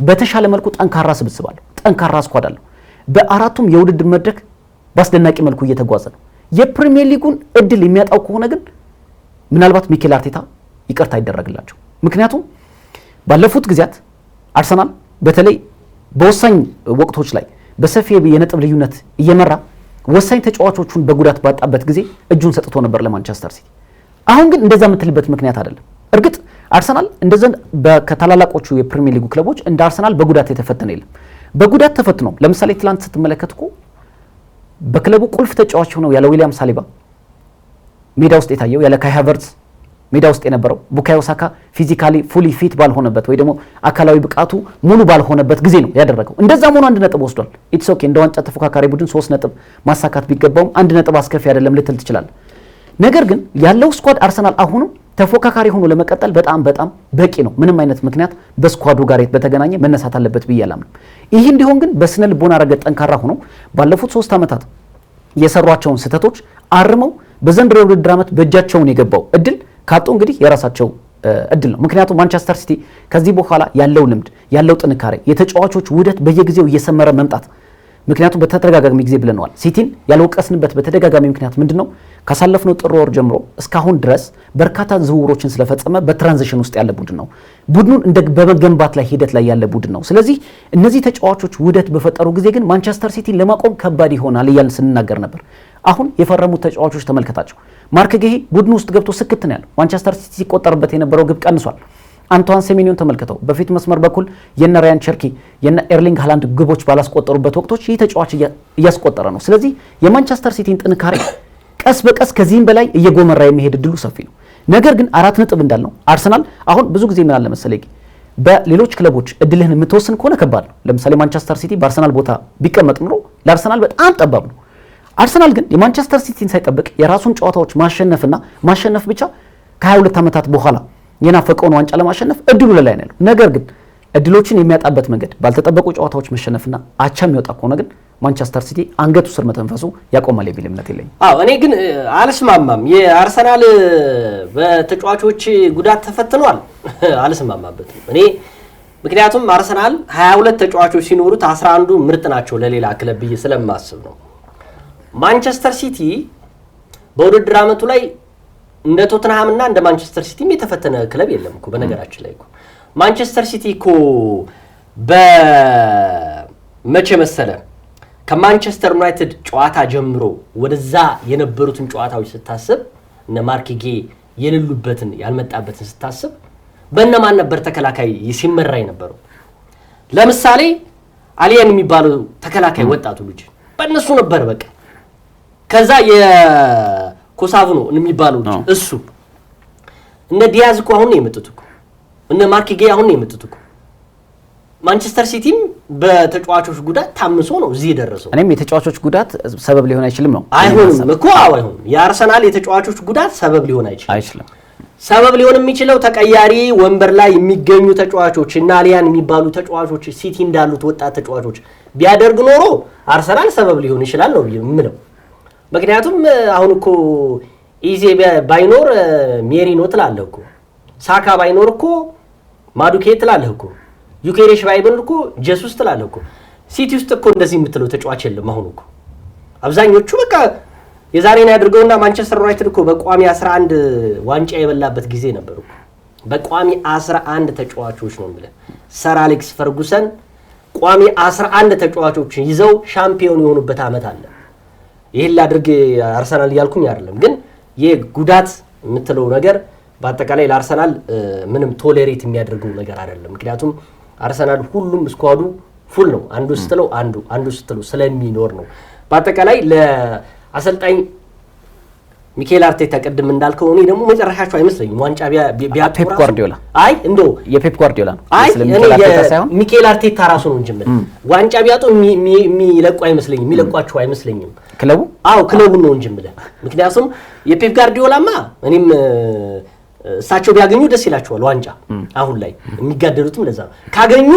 በተሻለ መልኩ ጠንካራ ስብስብ አለው፣ ጠንካራ ስኳድ አለው። በአራቱም የውድድር መድረክ በአስደናቂ መልኩ እየተጓዘ ነው። የፕሪሚየር ሊጉን እድል የሚያጣው ከሆነ ግን ምናልባት ሚኬል አርቴታ ይቅርታ ይደረግላቸው። ምክንያቱም ባለፉት ጊዜያት አርሰናል በተለይ በወሳኝ ወቅቶች ላይ በሰፊ የነጥብ ልዩነት እየመራ ወሳኝ ተጫዋቾቹን በጉዳት ባጣበት ጊዜ እጁን ሰጥቶ ነበር ለማንቸስተር ሲቲ። አሁን ግን እንደዛ የምትልበት ምክንያት አይደለም። እርግጥ አርሰናል እንደዘን ከታላላቆቹ የፕሪሚየር ሊጉ ክለቦች እንደ አርሰናል በጉዳት የተፈተነ የለም። በጉዳት ተፈትኖ ለምሳሌ ትላንት ስትመለከት እኮ በክለቡ ቁልፍ ተጫዋች ሆነው ያለ ዊሊያም ሳሊባ ሜዳ ውስጥ የታየው ያለ ካይ ሃቨርትዝ ሜዳ ውስጥ የነበረው ቡካዮ ሳካ ፊዚካሊ ፉሊ ፊት ባልሆነበት ወይ ደግሞ አካላዊ ብቃቱ ሙሉ ባልሆነበት ጊዜ ነው ያደረገው። እንደዛም ሆኖ 1 ነጥብ ወስዷል። ኢትስ ኦኬ። እንደ ዋንጫ ተፎካካሪ ቡድን 3 ነጥብ ማሳካት ቢገባውም 1 ነጥብ አስከፊ አይደለም ልትል ትችላለህ። ነገር ግን ያለው ስኳድ አርሰናል አሁንም ተፎካካሪ ሆኖ ለመቀጠል በጣም በቂ ነው። ምንም አይነት ምክንያት በስኳዱ ጋር በተገናኘ መነሳት አለበት ብዬ አላምንም። ይህ እንዲሆን ግን በስነ ልቦና ረገድ ጠንካራ ሆኖ ባለፉት 3 ዓመታት የሰሯቸውን ስህተቶች አርመው በዘንድሮ የውድድር ዓመት በእጃቸውን የገባው እድል ካጡ እንግዲህ የራሳቸው እድል ነው። ምክንያቱም ማንቸስተር ሲቲ ከዚህ በኋላ ያለው ልምድ ያለው ጥንካሬ የተጫዋቾች ውህደት በየጊዜው እየሰመረ መምጣት ምክንያቱም በተደጋጋሚ ጊዜ ብለናል። ሲቲን ያልወቀስንበት በተደጋጋሚ ምክንያት ምንድነው? ካሳለፍነው ጥር ወር ጀምሮ እስካሁን ድረስ በርካታ ዝውውሮችን ስለፈጸመ በትራንዚሽን ውስጥ ያለ ቡድን ነው። ቡድኑን እንደ በመገንባት ላይ ሂደት ላይ ያለ ቡድን ነው። ስለዚህ እነዚህ ተጫዋቾች ውህደት በፈጠሩ ጊዜ ግን ማንቸስተር ሲቲን ለማቆም ከባድ ይሆናል እያልን ስንናገር ነበር። አሁን የፈረሙት ተጫዋቾች ተመልከታቸው። ማርክ ጌሂ ቡድኑ ውስጥ ገብቶ ስክት ነው ያለው። ማንቸስተር ሲቲ ሲቆጠርበት የነበረው ግብ ቀንሷል። አንቷን ሴሜኒዮን ተመልከተው። በፊት መስመር በኩል የነ ራያን ቸርኪ የነ ኤርሊንግ ሃላንድ ግቦች ባላስቆጠሩበት ወቅቶች ይህ ተጫዋች እያስቆጠረ ነው። ስለዚህ የማንቸስተር ሲቲን ጥንካሬ ቀስ በቀስ ከዚህም በላይ እየጎመራ የሚሄድ እድሉ ሰፊ ነው። ነገር ግን 4 ነጥብ እንዳልነው አርሰናል አሁን ብዙ ጊዜ ምን አለ መሰለኝ በሌሎች ክለቦች እድልህን የምትወስን ከሆነ ከባድ ነው። ለምሳሌ ማንቸስተር ሲቲ በአርሰናል ቦታ ቢቀመጥ ኖሮ ለአርሰናል በጣም ጠባብ ነው። አርሰናል ግን የማንቸስተር ሲቲን ሳይጠብቅ የራሱን ጨዋታዎች ማሸነፍ ብቻ ከ22 ዓመታት በኋላ የናፈቀውን ዋንጫ ለማሸነፍ እድሉ ላይ ነው ያለው። ነገር ግን እድሎችን የሚያጣበት መንገድ ባልተጠበቁ ጨዋታዎች መሸነፍና አቻ የሚወጣ ከሆነ ግን ማንቸስተር ሲቲ አንገቱ ስር መተንፈሱ ያቆማል የሚል እምነት የለኝም። እኔ ግን አልስማማም። የአርሰናል በተጫዋቾች ጉዳት ተፈትኗል፣ አልስማማበትም እኔ። ምክንያቱም አርሰናል 22 ተጫዋቾች ሲኖሩት 11ዱ ምርጥ ናቸው ለሌላ ክለብ ብዬ ስለማስብ ነው። ማንቸስተር ሲቲ በውድድር ዓመቱ ላይ እንደ ቶተንሃም እና እንደ ማንቸስተር ሲቲም የተፈተነ ክለብ የለም እኮ። በነገራችን ላይ እኮ ማንቸስተር ሲቲ እኮ በመቼ መሰለ ከማንቸስተር ዩናይትድ ጨዋታ ጀምሮ ወደዛ የነበሩትን ጨዋታዎች ስታስብ እነ ማርክ ጌሂ የሌሉበትን ያልመጣበትን ስታስብ በእነማን ነበር ተከላካይ ሲመራ የነበረው? ለምሳሌ አሊያን የሚባለው ተከላካይ ወጣቱ ልጅ በእነሱ ነበር በቃ። ከዛ የኮሳቭኖ የሚባለው ልጅ እሱ እነ ዲያዝ እኮ አሁን ነው የመጡት እኮ እነ ማርክ ጌሂ አሁን ነው የመጡት እኮ። ማንቸስተር ሲቲም በተጫዋቾች ጉዳት ታምሶ ነው እዚህ የደረሰው። እኔም የተጫዋቾች ጉዳት ሰበብ ሊሆን አይችልም ነው። አይሆንም እኮ አይሆንም። የአርሰናል የተጫዋቾች ጉዳት ሰበብ ሊሆን አይችልም። ሰበብ ሊሆን የሚችለው ተቀያሪ ወንበር ላይ የሚገኙ ተጫዋቾች እና አሊያን የሚባሉ ተጫዋቾች ሲቲ እንዳሉት ወጣት ተጫዋቾች ቢያደርግ ኖሮ አርሰናል ሰበብ ሊሆን ይችላል ነው የምለው። ምክንያቱም አሁን እኮ ኢዜ ባይኖር ሜሪኖ ትላለህ እኮ፣ ሳካ ባይኖር እኮ ማዱኬ ትላለህ እኮ ዩኬሬሽ ባይብል እኮ ጄሱስ ትላለህ እኮ ሲቲ ውስጥ እኮ እንደዚህ የምትለው ተጫዋች የለም። አሁን እኮ አብዛኞቹ በቃ የዛሬን ያድርገውና ማንቸስተር ዩናይትድ እኮ በቋሚ 11 ዋንጫ የበላበት ጊዜ ነበር እኮ በቋሚ 11 ተጫዋቾች ነው ብለ ሰር አሌክስ ፈርጉሰን ቋሚ 11 ተጫዋቾችን ይዘው ሻምፒዮን የሆኑበት አመት አለ። ይሄን ላድርግ አርሰናል ያልኩኝ አይደለም፣ ግን የጉዳት የምትለው ነገር በአጠቃላይ ለአርሰናል ምንም ቶሌሬት የሚያደርገው ነገር አይደለም። ምክንያቱም አርሰናል ሁሉም ስኳዱ ፉል ነው። አንዱ ስትለው ስለሚኖር ነው። በአጠቃላይ ለአሰልጣኝ ሚኬል አርቴታ ቀደም እንዳልከው እኔ ደግሞ መጨረሻቸው አይመስለኝም ዋንጫ ቢያጡ ፔፕ ጓርዲዮላ እንደው የፔፕ ጓርዲዮላ ነው ሚኬል አርቴታ ራሱ ነው እንጂ ዋንጫ ቢያጡ የሚለቁ አይመስለኝም፣ የሚለቋቸው አይመስለኝም ክለቡ። ክለቡን ነው እንጂ ምክንያቱም የፔፕ ጓርዲዮላማ እኔም እሳቸው ቢያገኙ ደስ ይላቸዋል ዋንጫ። አሁን ላይ የሚጋደሉትም ለዛ ነው። ካገኙ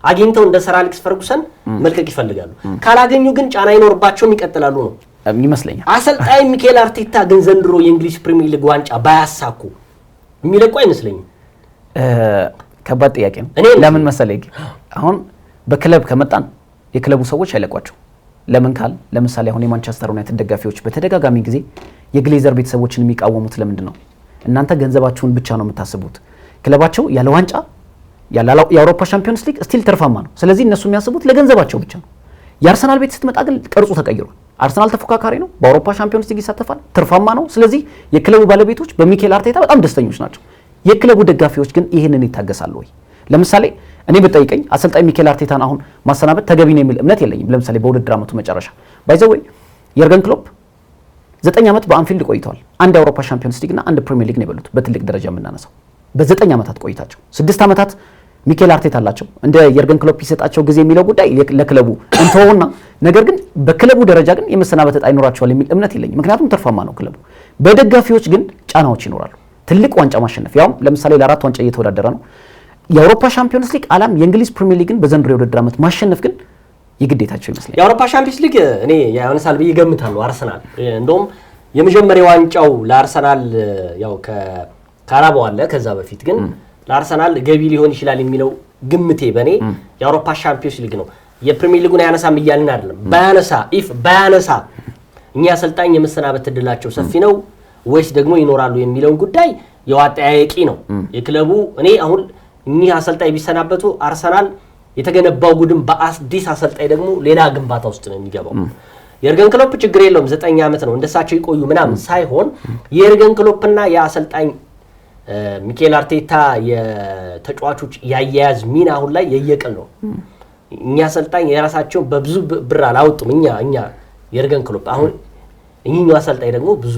አግኝተው እንደ ሰር አሌክስ ፈርጉሰን መልቀቅ ይፈልጋሉ። ካላገኙ ግን ጫና ይኖርባቸውም ይቀጥላሉ ነው ይመስለኛል። አሰልጣኝ ሚኬል አርቴታ ግን ዘንድሮ የእንግሊዝ ፕሪሚየር ሊግ ዋንጫ ባያሳኩ የሚለቁ አይመስለኝም። ከባድ ጥያቄ ነው። ለምን መሰለኝ አሁን በክለብ ከመጣን የክለቡ ሰዎች አይለቋቸው። ለምን ካል ለምሳሌ አሁን የማንቸስተር ዩናይትድ ደጋፊዎች በተደጋጋሚ ጊዜ የግሌዘር ቤተሰቦችን የሚቃወሙት ለምንድን ነው? እናንተ ገንዘባችሁን ብቻ ነው የምታስቡት። ክለባቸው ያለ ዋንጫ ያለ የአውሮፓ ሻምፒዮንስ ሊግ ስቲል ትርፋማ ነው። ስለዚህ እነሱ የሚያስቡት ለገንዘባቸው ብቻ ነው። የአርሰናል ቤት ስትመጣ ግን ቅርጹ ተቀይሯል። አርሰናል ተፎካካሪ ነው፣ በአውሮፓ ሻምፒዮንስ ሊግ ይሳተፋል፣ ትርፋማ ነው። ስለዚህ የክለቡ ባለቤቶች በሚኬል አርቴታ በጣም ደስተኞች ናቸው። የክለቡ ደጋፊዎች ግን ይህንን ይታገሳሉ ወይ? ለምሳሌ እኔ ብጠይቀኝ አሰልጣኝ ሚኬል አርቴታን አሁን ማሰናበት ተገቢ ነው የሚል እምነት የለኝም። ለምሳሌ በውድድር ዓመቱ መጨረሻ ባይዘወይ የርገን ክሎፕ 9 ዓመት በአንፊልድ ቆይተዋል። አንድ የአውሮፓ ሻምፒዮንስ ሊግ እና አንድ ፕሪሚየር ሊግ ነው የበሉት በትልቅ ደረጃ የምናነሳው በ9 ዓመታት ቆይታቸው 6 ዓመታት ሚኬል አርቴታ አላቸው። እንደ የርገን ክሎፕ ይሰጣቸው ጊዜ የሚለው ጉዳይ ለክለቡ እንተውና፣ ነገር ግን በክለቡ ደረጃ ግን የመሰናበት ዕጣ ይኖራቸዋል የሚል እምነት የለኝም። ምክንያቱም ትርፋማ ነው ክለቡ። በደጋፊዎች ግን ጫናዎች ይኖራሉ። ትልቅ ዋንጫ ማሸነፍ ያውም ለምሳሌ ለ4 ዋንጫ እየተወዳደረ ነው። የአውሮፓ ሻምፒዮንስ ሊግ አላም የእንግሊዝ ፕሪሚየር ሊግን በዘንድሮ የውድድር ዓመት ማሸነፍ ግን የግዴታቸው ይመስለኛል። የአውሮፓ ሻምፒዮንስ ሊግ እኔ ያነሳል ብዬ እገምታለሁ። አርሰናል እንደውም የመጀመሪያ ዋንጫው ለአርሰናል ያው ከካራባኦ አለ። ከዛ በፊት ግን ለአርሰናል ገቢ ሊሆን ይችላል የሚለው ግምቴ በኔ የአውሮፓ ሻምፒዮንስ ሊግ ነው። የፕሪሚየር ሊጉን ያነሳም እያልን አይደለም። ባያነሳ እኛ አሰልጣኝ የመሰናበት እድላቸው ሰፊ ነው ወይስ ደግሞ ይኖራሉ የሚለውን ጉዳይ የዋጠያየቂ ነው የክለቡ። እኔ አሁን እኚህ አሰልጣኝ ቢሰናበቱ አርሰናል የተገነባው ቡድን በአዲስ አሰልጣኝ ደግሞ ሌላ ግንባታ ውስጥ ነው የሚገባው። የርገን ክሎፕ ችግር የለውም 9 ዓመት ነው እንደሳቸው ይቆዩ ምናምን ሳይሆን የርገን ክሎፕና የአሰልጣኝ ሚኬል አርቴታ የተጫዋቾች ያያያዝ ሚና አሁን ላይ የየቀል ነው። እኛ አሰልጣኝ የራሳቸው በብዙ ብር አላወጡም። እኛ የርገን ክሎፕ አሁን እኚህኛው አሰልጣኝ ደግሞ ብዙ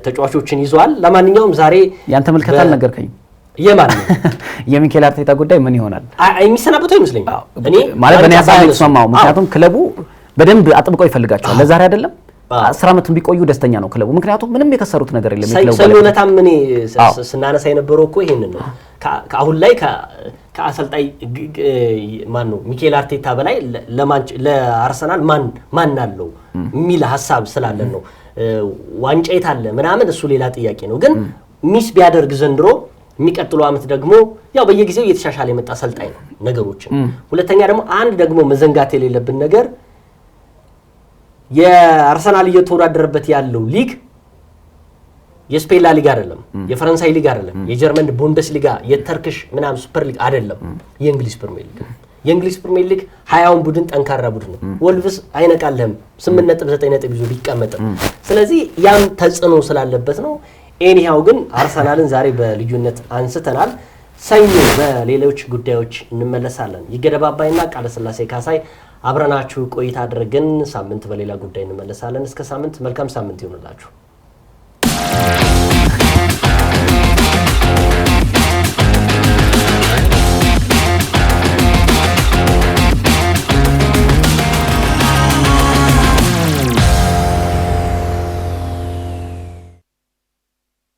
ተጫዋቾችን ይዟል። ለማንኛውም ዛሬ ያንተ መልከታ አልነገርከኝም። የማን ነው የሚኬል አርቴታ ጉዳይ ምን ይሆናል? የሚሰናበተው ይመስለኝ እኔ ማለት በእኔ ሀሳብ ተስማማው። ምክንያቱም ክለቡ በደንብ አጥብቀው ይፈልጋቸዋል። ለዛሬ አይደለም 10 ዓመትም ቢቆዩ ደስተኛ ነው ክለቡ። ምክንያቱም ምንም የከሰሩት ነገር የለም። ክለቡ ሰኞነታም ምን ስናነሳ የነበረው እኮ ይሄንን ነው። አሁን ላይ ከአሰልጣኝ ማን ነው ሚኬል አርቴታ በላይ ለአርሰናል ማን አለው የሚል ሀሳብ ስላለን ነው። ዋንጫ የት አለ ምናምን እሱ ሌላ ጥያቄ ነው። ግን ሚስ ቢያደርግ ዘንድሮ የሚቀጥለው ዓመት ደግሞ ያው በየጊዜው እየተሻሻለ የመጣ አሰልጣኝ ነው ነገሮችን። ሁለተኛ ደግሞ አንድ ደግሞ መዘንጋት የሌለብን ነገር የአርሰናል እየተወዳደረበት ያለው ሊግ የስፔን ሊግ አይደለም፣ የፈረንሳይ ሊግ አይደለም፣ የጀርመን ቡንደስሊጋ፣ የተርክሽ ምናምን ሱፐር ሊግ አይደለም፣ የእንግሊዝ ፕሪሚየር ሊግ። የእንግሊዝ ፕሪሚየር ሊግ 20ውን ቡድን ጠንካራ ቡድን ነው። ወልቭስ አይነቃልህም 8.9 ይዞ ቢቀመጥም። ስለዚህ ያም ተጽዕኖ ስላለበት ነው። ኤኒሃው ግን አርሰናልን ዛሬ በልዩነት አንስተናል። ሰኞ በሌሎች ጉዳዮች እንመለሳለን። ይገደብ አባይና ቃለ ሥላሴ ካሳይ አብረናችሁ ቆይታ አድርገን ሳምንት በሌላ ጉዳይ እንመለሳለን። እስከ ሳምንት መልካም ሳምንት ይሁንላችሁ።